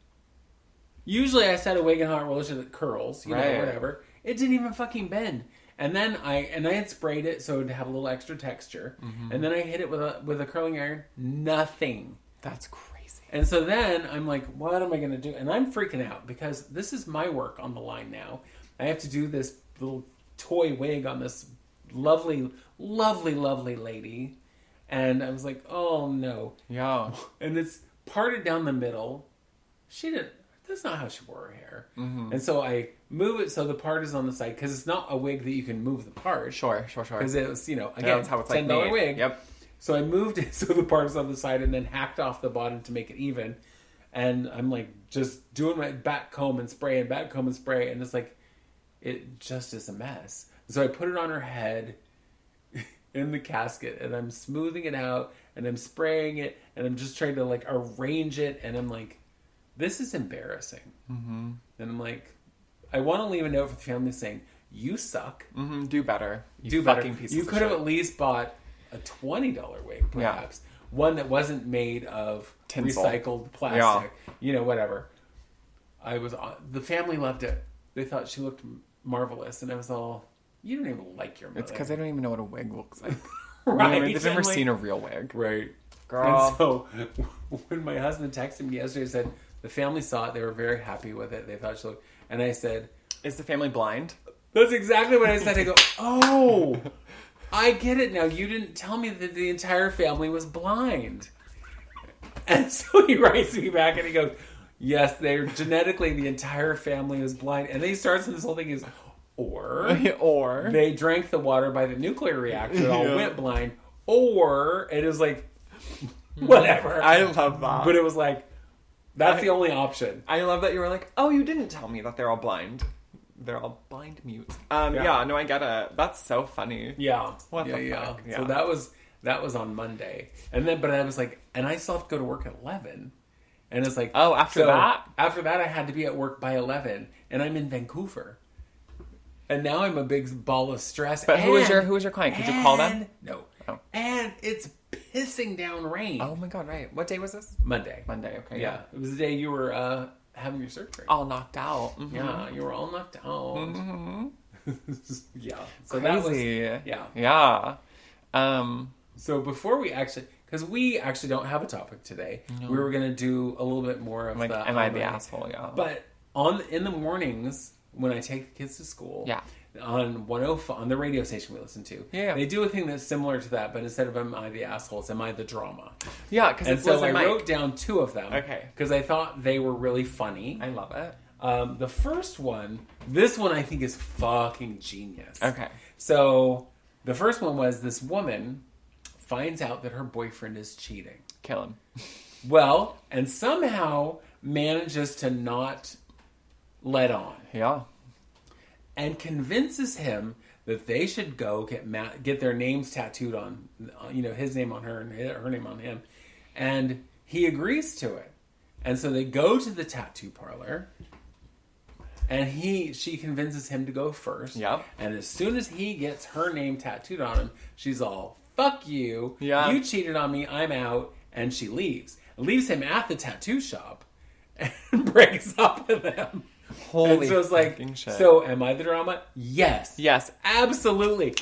Usually I set a wig in hot rollers and it curls, you know, whatever. It didn't even fucking bend. And then I had sprayed it so it would have a little extra texture. Mm-hmm. And then I hit it with a curling iron. Nothing. That's crazy. And so then I'm like, what am I going to do? And I'm freaking out because this is my work on the line now. I have to do this little toy wig on this lovely, lovely, lovely lady. And I was like, oh no. Yeah. And it's parted down the middle. That's not how she wore her hair. Mm-hmm. And so I move it so the part is on the side, because it's not a wig that you can move the part. Sure. Because it was, again, that's how it's $10 like wig. Yep. So I moved it so the part is on the side and then hacked off the bottom to make it even. And I'm like just doing my back comb and spray. And it's like, it just is a mess. So I put it on her head in the casket, and I'm smoothing it out, and I'm spraying it, and I'm just trying to like arrange it. And I'm like, this is embarrassing. Mm-hmm. And I'm like, I want to leave a note for the family saying, you suck. Mm-hmm. Do better. Do better. You could have at least bought a $20 wig, perhaps. Yeah. One that wasn't made of tinsel, recycled plastic. Yeah. Whatever. The family loved it. They thought she looked marvelous. And I was all, you don't even like your mother. It's because they don't even know what a wig looks like. Right. They've never seen a real wig. Right. Girl. And so when my husband texted me yesterday and said, the family saw it, they were very happy with it. They thought she looked, and I said, is the family blind? That's exactly what I said. I go, oh, I get it now. You didn't tell me that the entire family was blind. And so he writes me back and he goes, yes, they're genetically, the entire family is blind. And then he starts with this whole thing is, or they drank the water by the nuclear reactor and all went blind, and it was like, whatever. I love that. But it was like, that's the only option. I love that you were like, oh, you didn't tell me that they're all blind. They're all blind mutes. I get it. That's so funny. Yeah. What the fuck? Yeah. So that was on Monday. But I was like, and I still have to go to work at 11. And it's like, after that I had to be at work by 11, and I'm in Vancouver. And now I'm a big ball of stress. But who was your client? Could you call them? No. Oh. And it's pissing down rain. Oh my god, right. What day was this? Monday, okay. Yeah. It was the day you were having your surgery. All knocked out. Mm-hmm. Yeah, you were all knocked out. Mm-hmm. Yeah. So crazy. That was... Yeah. So before because we actually don't have a topic today. No. We were going to do a little bit more of the... Am I the asshole? Yeah. But in the mornings, when I take the kids to school... Yeah. On 105, on the radio station we listen to, they do a thing that's similar to that, but instead of "Am I the asshole," it's "Am I the drama?" Yeah, because I wrote down 2 of them. Okay, because I thought they were really funny. I love it. The first one, this one I think is fucking genius. Okay, so the first one was this woman finds out that her boyfriend is cheating. Kill him. Well, and somehow manages to not let on. Yeah. And convinces him that they should go get their names tattooed on, his name on her and her name on him. And he agrees to it. And so they go to the tattoo parlor, and she convinces him to go first. Yep. And as soon as he gets her name tattooed on him, she's all, fuck you. Yeah. You cheated on me. I'm out. And she leaves. Leaves him at the tattoo shop and breaks up with him. Holy so it's like, shit. So am I the drama? Yes. Yes. Absolutely.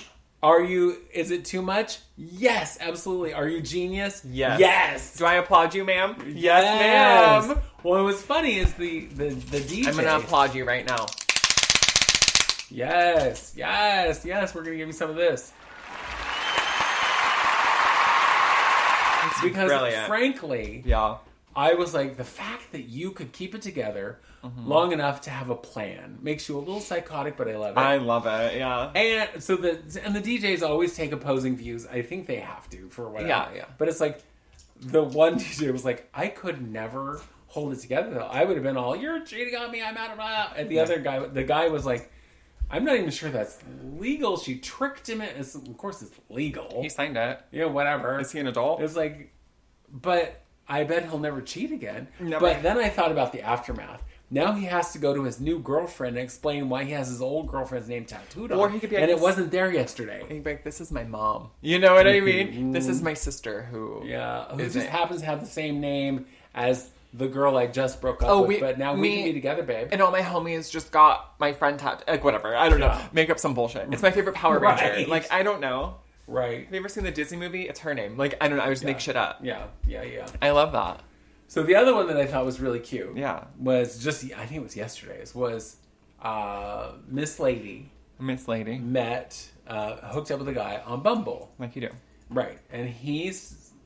Is it too much? Yes, absolutely. Are you genius? Yes. Yes. Do I applaud you, ma'am? Yes, ma'am. Well, what's funny is the DJ. I'm going to applaud you right now. Yes. We're going to give you some of this. It's because, brilliant. frankly, yeah, I was like, the fact that you could keep it together long enough to have a plan makes you a little psychotic, but I love it. I love it. Yeah. And so the DJs always take opposing views. I think they have to for whatever. Yeah. But it's like the one DJ was like, I could never hold it together though. I would have been all, you're cheating on me, I'm out of my. And the guy was like, I'm not even sure that's legal. She tricked him. Of course it's legal. He signed it. Whatever. Is he an adult? It's like, but I bet he'll never cheat again. Never. But then I thought about the aftermath. Now he has to go to his new girlfriend and explain why he has his old girlfriend's name tattooed on. Or he could be like, and it wasn't there yesterday. He'd be like, this is my mom. You know what I mean? This is my sister who just happens to have the same name as the girl I just broke up with. But now we can be together, babe. And all my homies just got my friend tattooed. Like, whatever. I don't know. Make up some bullshit. It's my favorite Power Ranger. Right. Like, I don't know. Right. Have you ever seen the Disney movie? It's her name. Like, I don't know. I just make shit up. Yeah. I love that. So the other one that I thought was really cute was just, I think it was yesterday's, was Miss Lady. Miss Lady. Met, hooked up with a guy on Bumble. Like you do. Right. And he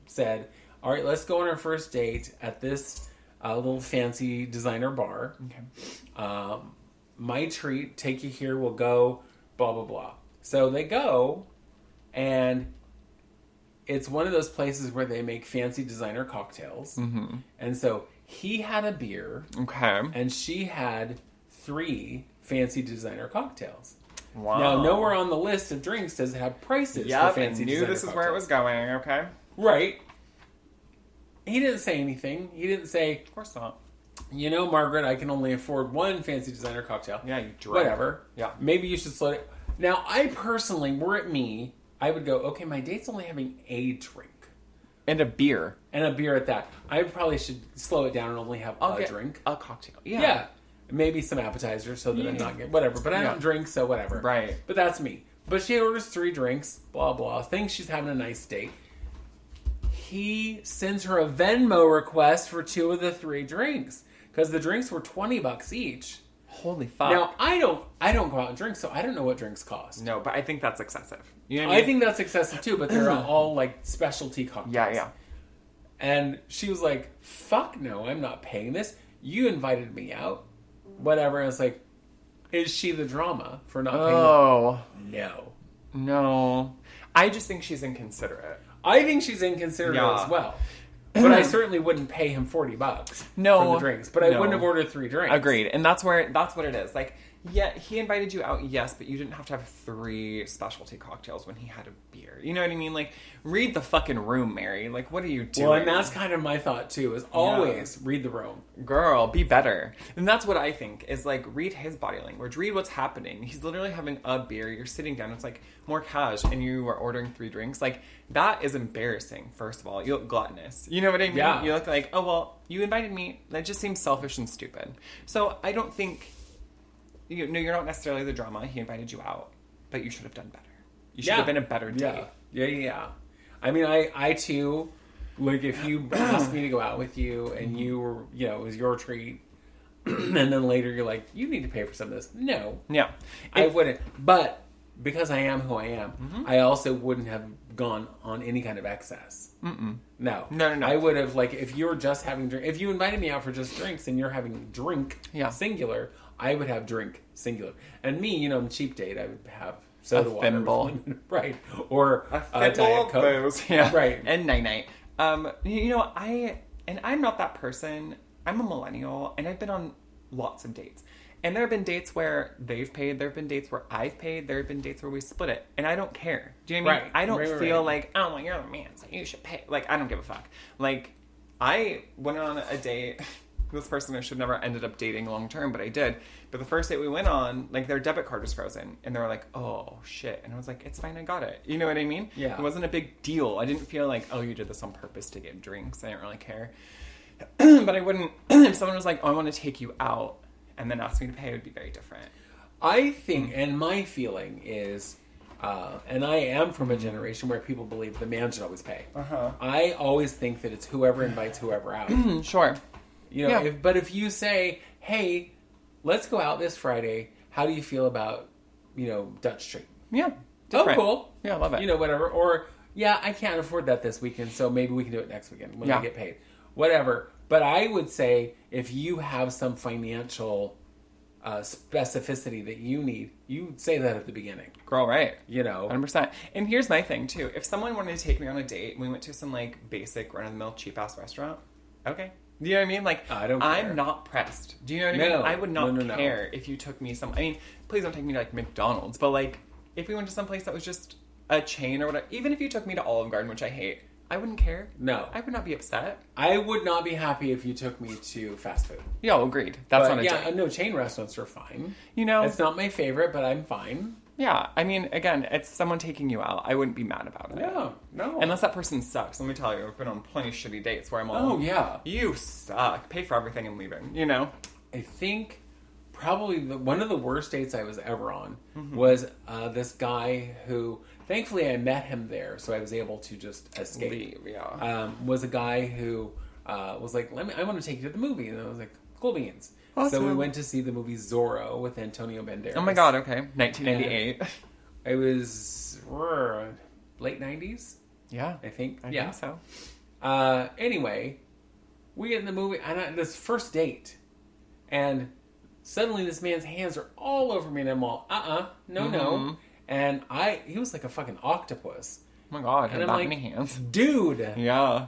said, all right, let's go on our first date at this little fancy designer bar. Okay. My treat, take you here, we'll go, blah, blah, blah. So they go, and it's one of those places where they make fancy designer cocktails. Mm-hmm. And so he had a beer. Okay. And she had 3 fancy designer cocktails. Wow. Now, nowhere on the list of drinks does it have prices for fancy I knew this is where it was going, okay? Right. He didn't say anything. He didn't say, of course not. You know, Margaret, I can only afford 1 fancy designer cocktail. Yeah, you drink. Whatever. Yeah. Maybe you should slow it. Now, I personally, were it me, I would go, okay, my date's only having a drink. And a beer. And a beer at that. I probably should slow it down and only have a drink. A cocktail. Yeah. Yeah. Maybe some appetizers so that I'm not getting, whatever. But I don't drink, so whatever. Right. But that's me. But she orders 3 drinks, blah, blah. Thinks she's having a nice date. He sends her a Venmo request for 2 of the 3 drinks. Because the drinks were $20 each. Holy fuck. Now, I don't go out and drink, so I don't know what drinks cost. No, but I think that's excessive. You know what I mean? I think that's excessive too, but they're all like specialty cocktails. Yeah. And she was like, fuck no, I'm not paying this. You invited me out. Whatever. And it's like, is she the drama for not paying? Oh. No. I just think she's inconsiderate. I think she's inconsiderate as well. But I certainly wouldn't pay him $40 for the drinks. But I wouldn't have ordered 3 drinks. Agreed. And that's what it is. Like, yeah, he invited you out, yes, but you didn't have to have 3 specialty cocktails when he had a beer. You know what I mean? Like, read the fucking room, Mary. Like, what are you doing? Well, and that's kind of my thought, too, is always read the room. Girl, be better. And that's what I think, is, like, read his body language. Read what's happening. He's literally having a beer. You're sitting down. It's, like, more cash, and you are ordering 3 drinks. Like, that is embarrassing, first of all. You look gluttonous. You know what I mean? Yeah. You look like, oh, well, you invited me. That just seems selfish and stupid. So, I don't think... you're not necessarily the drama. He invited you out, but you should have done better. You should have been a better date. Yeah. I mean, I too, like, if you asked me to go out with you and you were, it was your treat, and then later you're like, you need to pay for some of this. No. Yeah. I wouldn't. But because I am who I am, I also wouldn't have gone on any kind of excess. No. I would have, like, if you were just having drink, if you invited me out for just drinks and you're having drink, singular, I would have drink, singular. And me, cheap date, I would have soda water. Thimble. Right. Or a Diet Coke. Booze. Yeah. Right. And night-night. I'm not that person. I'm a millennial, and I've been on lots of dates. And there have been dates where they've paid. There have been dates where I've paid. There have been dates where we split it. And I don't care. Do you know what I mean? I don't feel like, oh, well, you're the man, so you should pay. Like, I don't give a fuck. Like, I went on a date... this person I should never ended up dating long term, but I did. But the first date we went on, like, their debit card was frozen. And they were like, oh, shit. And I was like, it's fine, I got it. You know what I mean? Yeah. It wasn't a big deal. I didn't feel like, oh, you did this on purpose to get drinks. I didn't really care. But I wouldn't, if someone was like, oh, I want to take you out, and then asked me to pay, it would be very different. I think, and my feeling is, And I am from a generation where people believe the man should always pay. Uh-huh. I always think that it's whoever invites whoever out. Sure. You know, but if you say, hey, let's go out this Friday, how do you feel about, Dutch Street? Yeah. Different. Oh, cool. Yeah, I love it. Whatever. Or, yeah, I can't afford that this weekend, so maybe we can do it next weekend when I get paid. Whatever. But I would say if you have some financial specificity that you need, you say that at the beginning. Girl, right. 100%. And here's my thing, too. If someone wanted to take me on a date and we went to some, basic, run-of-the-mill, cheap-ass restaurant, okay. Do you know what I mean? I don't care. I'm not pressed. Do you know what I mean? I would not care if you took me please don't take me to, McDonald's. But, if we went to some place that was just a chain or whatever, even if you took me to Olive Garden, which I hate, I wouldn't care. No. I would not be upset. I would not be happy if you took me to fast food. Yeah, agreed. That's not a date. No, chain restaurants are fine. It's not my favorite, but I'm fine. Yeah, I mean, again, it's someone taking you out. I wouldn't be mad about it. No. Unless that person sucks. Let me tell you, I've been on plenty of shitty dates where I'm all, oh, yeah. You suck. Pay for everything and leaving, I think probably one of the worst dates I was ever on was this guy who, thankfully I met him there, so I was able to just escape. Leave, yeah. Was a guy who was like, I want to take you to the movie. And I was like, cool beans. Awesome. So we went to see the movie Zorro with Antonio Banderas. Oh my god, okay. 1998. It was late 90s? Yeah. I think. I think so. Anyway, we get in the movie, and this first date, and suddenly this man's hands are all over me, and I'm all, no. And he was like a fucking octopus. Oh my god, and had that many hands. Dude! Yeah.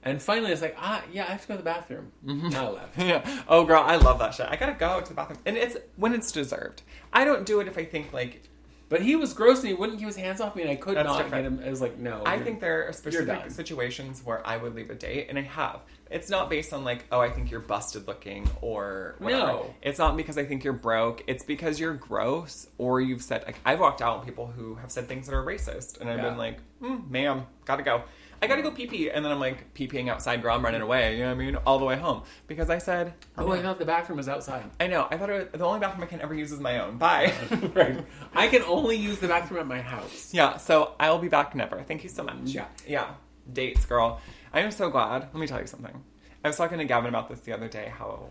And finally it's like, yeah, I have to go to the bathroom. I left. Yeah. Oh girl, I love that shit. I gotta go to the bathroom. And it's when it's deserved. I don't do it if I think But he was gross and he wouldn't keep his hands off me and I could not different. get him. I was like, no. I think there are specific situations where I would leave a date, and I have. It's not based on I think you're busted looking or whatever. No. It's not because I think you're broke. It's because you're gross or you've said, I've walked out with people who have said things that are racist, and I've been like, ma'am, gotta go. I gotta go pee-pee, and then I'm pee-peeing outside, girl, I'm running away, you know what I mean? All the way home. Because I said... Oh, I thought the bathroom was outside. I know. I thought the only bathroom I can ever use is my own. Bye. Right. I can only use the bathroom at my house. Yeah, so I'll be back never. Thank you so much. Yeah. Yeah. Dates, girl. I am so glad. Let me tell you something. I was talking to Gavin about this the other day, how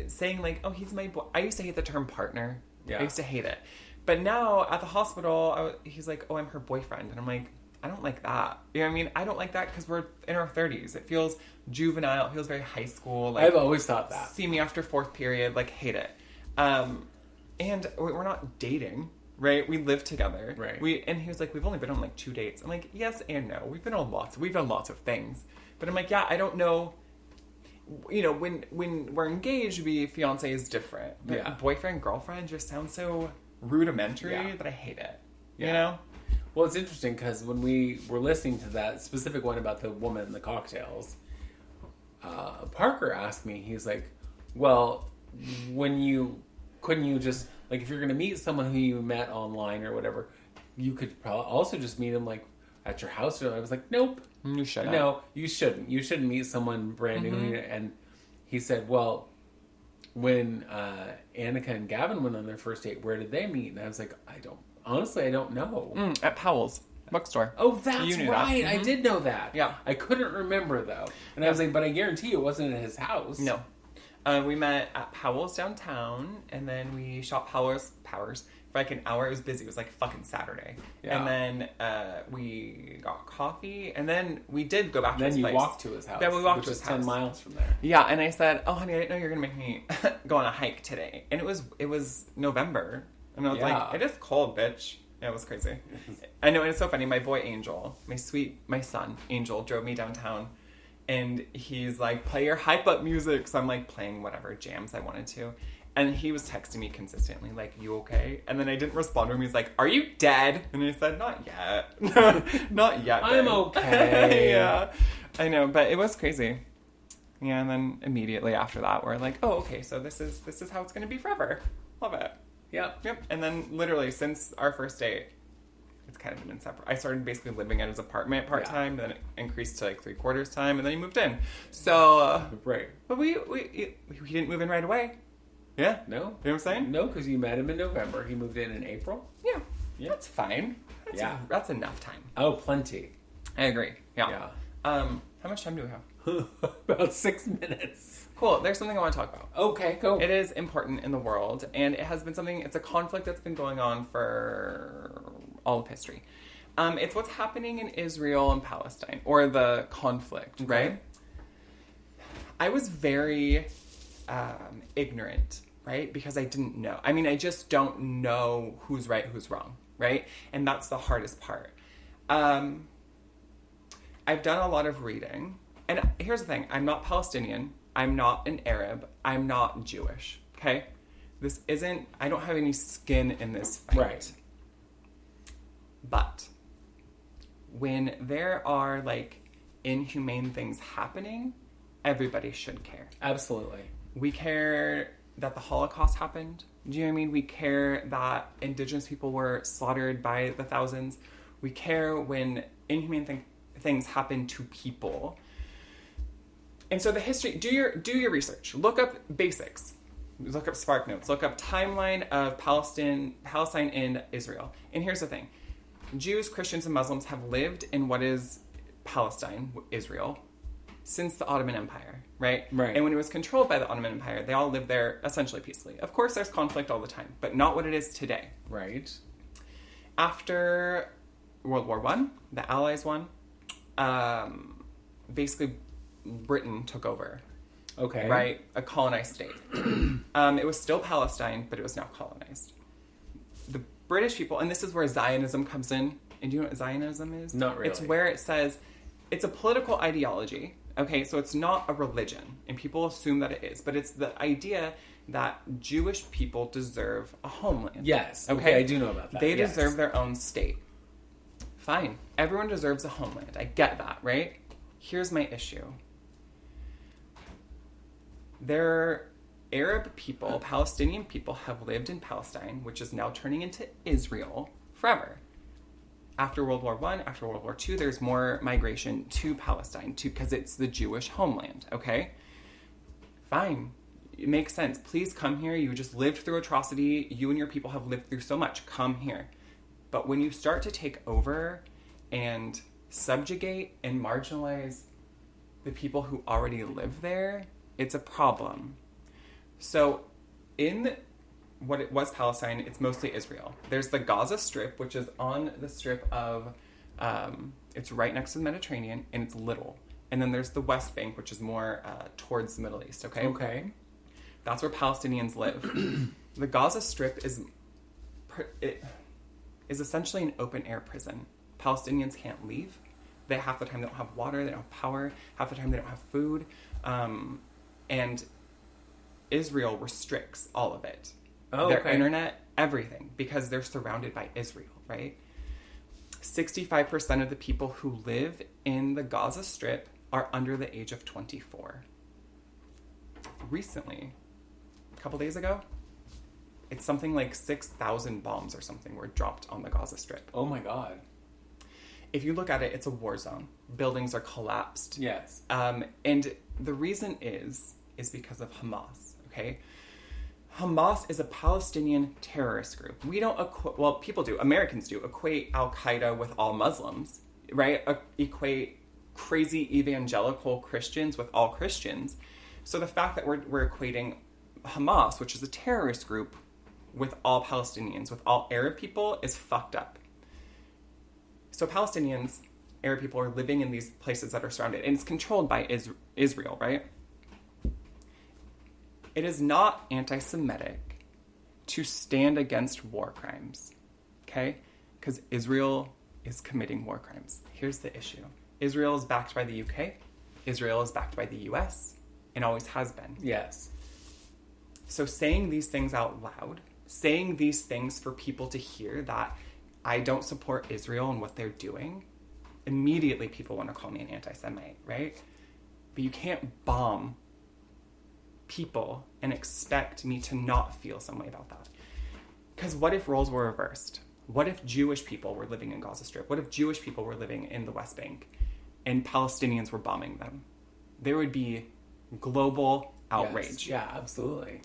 saying he's my boy. I used to hate the term partner. Yeah. I used to hate it. But now at the hospital, he's like, oh, I'm her boyfriend. And I'm like, I don't like that. You know what I mean? I don't like that because we're in our 30s. It feels juvenile. It feels very high school. I've always thought that. See me after fourth period. Hate it. And we're not dating, right? We live together. Right. And he was like, we've only been on 2 dates. I'm like, yes and no. We've done lots of things. But I'm like, yeah, I don't know. When we're engaged, fiance is different. But boyfriend, girlfriend just sounds so rudimentary that I hate it. Yeah. You know? Well, it's interesting because when we were listening to that specific one about the woman and the cocktails, Parker asked me, he's like, well, couldn't you just, if you're going to meet someone who you met online or whatever, you could probably also just meet them, at your house. I was like, nope. You shouldn't. No, you shouldn't. You shouldn't meet someone brand new. And he said, well, when Annika and Gavin went on their first date, where did they meet? And I was like, I don't know. At Powell's bookstore. Oh, that's right. That. I did know that. Yeah. I couldn't remember, though. And I was like, but I guarantee it wasn't at his house. No. We met at Powell's downtown, and then we shot Powers for an hour. It was busy. It was fucking Saturday. Yeah. And then we got coffee, and then we did go back to his place. Then you walked to his house. Then we walked to his house. 10 miles from there. Yeah, and I said, oh, honey, I didn't know you were going to make me go on a hike today. And it was November. And I was like, it is cold, bitch. Yeah, it was crazy. I know, and it's so funny. My boy Angel, my son Angel, drove me downtown. And he's like, play your hype up music. So I'm playing whatever jams I wanted to. And he was texting me consistently, you okay? And then I didn't respond to him. He's like, are you dead? And I said, not yet. Not yet, babe. I'm okay. Yeah. I know, but it was crazy. Yeah, and then immediately after that, we're like, oh, okay, so this is how it's going to be forever. Love it. Yep. And then literally since our first date, it's kind of been inseparable. I started basically living at his apartment part-time, then it increased to 3/4 time, and then he moved in. So, right. But we didn't move in right away. Yeah. No. You know what I'm saying? No, because you met him in November. He moved in April. Yeah. Yeah. That's fine. That's enough time. Oh, plenty. I agree. Yeah. Yeah. How much time do we have? About 6 minutes. Cool. There's something I want to talk about. Okay, go. It is important in the world, and it has been something, it's a conflict that's been going on for all of history. It's what's happening in Israel and Palestine, or the conflict, right? I was very ignorant, right? Because I didn't know. I mean, I just don't know who's right, who's wrong, right? And that's the hardest part. I've done a lot of reading. And here's the thing. I'm not Palestinian. I'm not an Arab. I'm not Jewish, okay? I don't have any skin in this fight. Right. But when there are, like, inhumane things happening, everybody should care. Absolutely. We care that the Holocaust happened. Do you know what I mean? We care that Indigenous people were slaughtered by the thousands. We care when inhumane things happen to people. And so the history, do your research. Look up basics. Look up Spark Notes. Look up timeline of Palestine and Israel. And here's the thing. Jews, Christians, and Muslims have lived in what is Palestine, Israel, since the Ottoman Empire, right? Right. And when it was controlled by the Ottoman Empire, they all lived there essentially peacefully. Of course, there's conflict all the time, but not what it is today. Right. After World War I, the Allies won. Basically, Britain took over. Okay. Right? A colonized state. It was still Palestine, but it was now colonized. The British people, and this is where Zionism comes in. And do you know what Zionism is? Not really. It's where it says, it's a political ideology. Okay, so it's not a religion. And people assume that it is. But it's the idea that Jewish people deserve a homeland. Yes. Okay, I do know about that. They deserve their own state. Fine. Everyone deserves a homeland. I get that, right? Here's my issue. Their Arab people, Palestinian people, have lived in Palestine, which is now turning into Israel, forever. After World War I, after World War II, there's more migration to Palestine, because it's the Jewish homeland, okay? Fine. It makes sense. Please come here. You just lived through atrocity. You and your people have lived through so much. Come here. But when you start to take over and subjugate and marginalize the people who already live there, it's a problem. So in what it was Palestine, it's mostly Israel. There's the Gaza Strip, which is on the strip of, it's right next to the Mediterranean, and it's little. And then there's the West Bank, which is more towards the Middle East, okay? Okay. That's where Palestinians live. The Gaza Strip is essentially an open-air prison. Palestinians can't leave. Half the time they don't have water, they don't have power. Half the time they don't have food. And Israel restricts all of it. Oh, Their okay. internet, everything, because they're surrounded by Israel, right? 65% of the people who live in the Gaza Strip are under the age of 24. Recently, a couple days ago, it's something like 6,000 bombs or something were dropped on the Gaza Strip. Oh my God. If you look at it, it's a war zone. Buildings are collapsed. Yes. And the reason is because of Hamas, okay? Hamas is a Palestinian terrorist group. We don't people do, Americans do, equate Al-Qaeda with all Muslims, right? Equate crazy evangelical Christians with all Christians. So the fact that we're equating Hamas, which is a terrorist group, with all Palestinians, with all Arab people, is fucked up. So Palestinians, Arab people, are living in these places that are surrounded, and it's controlled by Israel, right? It is not anti-Semitic to stand against war crimes, okay? Because Israel is committing war crimes. Here's the issue. Israel is backed by the UK. Israel is backed by the US, and always has been. Yes. So saying these things out loud, saying these things for people to hear that I don't support Israel and what they're doing, immediately people want to call me an anti-Semite, right? But you can't bomb people and expect me to not feel some way about that. Because what if roles were reversed? What if Jewish people were living in Gaza Strip? What if Jewish people were living in the West Bank and Palestinians were bombing them? There would be global outrage. Yes. Yeah, absolutely.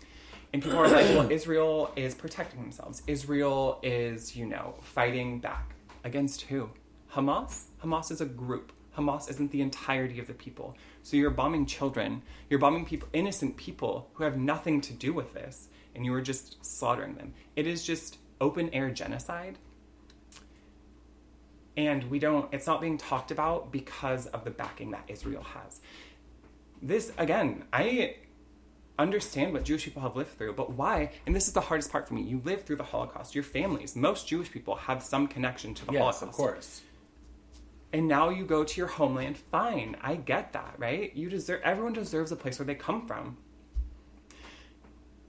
And people are like, well, Israel is protecting themselves. Israel is, fighting back. Against who? Hamas? Hamas is a group. Hamas isn't the entirety of the people. So you're bombing children. You're bombing innocent people who have nothing to do with this. And you are just slaughtering them. It is just open air genocide. And it's not being talked about because of the backing that Israel has. This, again, I understand what Jewish people have lived through, but why? And this is the hardest part for me. You lived through the Holocaust. Your families, most Jewish people have some connection to the Holocaust. Yes, of course. And now you go to your homeland. Fine, I get that, right? Everyone deserves a place where they come from.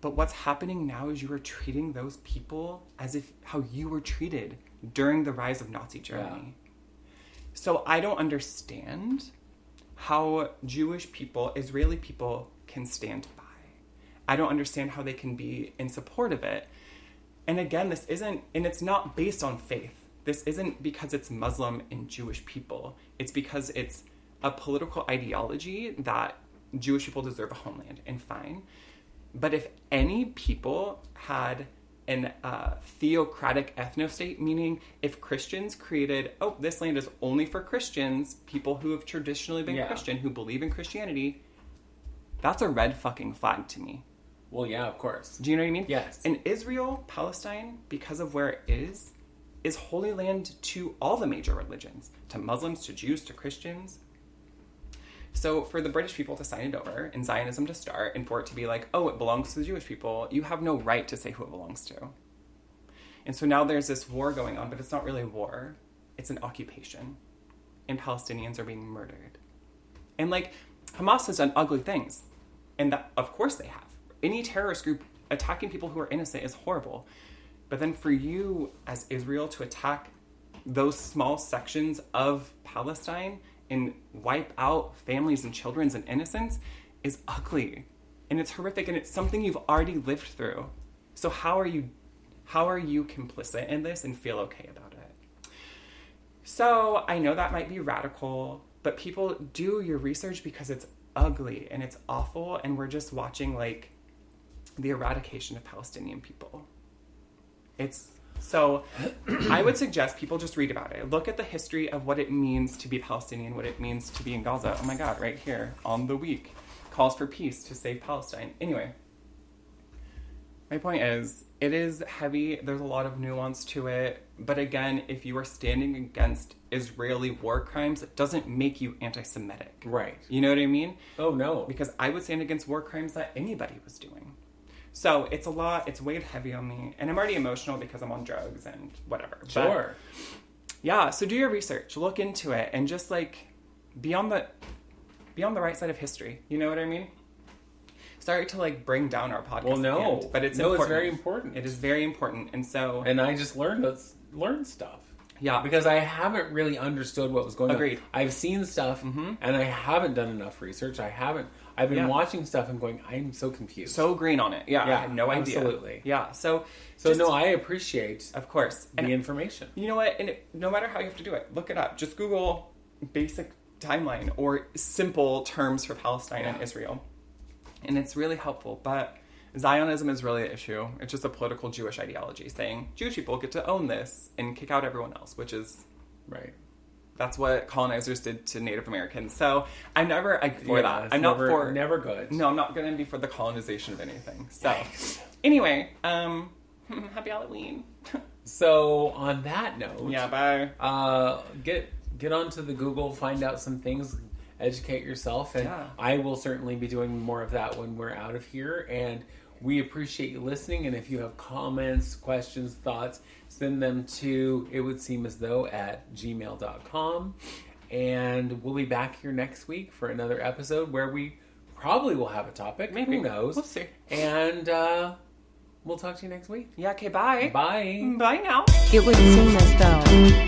But what's happening now is you are treating those people as if how you were treated during the rise of Nazi Germany. Yeah. So I don't understand how Jewish people, Israeli people, can stand by. I don't understand how they can be in support of it. And again, it's not based on faith. This isn't because it's Muslim and Jewish people. It's because it's a political ideology that Jewish people deserve a homeland, and fine. But if any people had an theocratic ethno-state, meaning if Christians created, this land is only for Christians, people who have traditionally been Christian, who believe in Christianity, that's a red fucking flag to me. Well, yeah, of course. Do you know what I mean? Yes. And Israel, Palestine, because of where it is holy land to all the major religions, to Muslims, to Jews, to Christians. So for the British people to sign it over and Zionism to start and for it to be like, it belongs to the Jewish people, you have no right to say who it belongs to. And so now there's this war going on, but it's not really war. It's an occupation. And Palestinians are being murdered. And Hamas has done ugly things. And that, of course they have. Any terrorist group attacking people who are innocent is horrible. But then for you as Israel to attack those small sections of Palestine and wipe out families and children's and innocents is ugly. And it's horrific, and it's something you've already lived through. So how are you complicit in this and feel okay about it? So I know that might be radical, but people do your research because it's ugly and it's awful, and we're just watching the eradication of Palestinian people. So I would suggest people just read about it. Look at the history of what it means to be Palestinian, what it means to be in Gaza. Oh my God, right here on the week. Calls for peace to save Palestine. Anyway, my point is, it is heavy. There's a lot of nuance to it. But again, if you are standing against Israeli war crimes, it doesn't make you anti-Semitic. Right. You know what I mean? Oh, no. Because I would stand against war crimes that anybody was doing. So it's a lot, it's weighed heavy on me. And I'm already emotional because I'm on drugs and whatever. Sure. But, so do your research, look into it, and just be on the right side of history. You know what I mean? Sorry to bring down our podcast. Well, no. Again, but it's important. It's very important. It is very important. And I just learned stuff. Yeah. Because I haven't really understood what was going Agreed. on. I've seen stuff, and I haven't done enough research. I've been watching stuff and going, I'm so confused. So green on it. Yeah, I had no idea. Absolutely. Yeah, so no, I appreciate, of course, the information. You know what? And no matter how you have to do it, look it up. Just Google basic timeline or simple terms for Palestine and Israel. And it's really helpful. But Zionism is really an issue. It's just a political Jewish ideology saying Jewish people get to own this and kick out everyone else, which is... Right. That's what colonizers did to Native Americans. So I'm never for that. I'm not for... Never good. No, I'm not going to be for the colonization of anything. So anyway, happy Halloween. So on that note... Yeah, bye. Get onto the Google, find out some things, educate yourself, and I will certainly be doing more of that when we're out of here. And we appreciate you listening, and if you have comments, questions, thoughts, send them to itwouldseemasthough@gmail.com. And we'll be back here next week for another episode where we probably will have a topic. Maybe. Who knows? We'll see. And we'll talk to you next week. Yeah, okay, bye. Bye. Bye now. It would seem as though...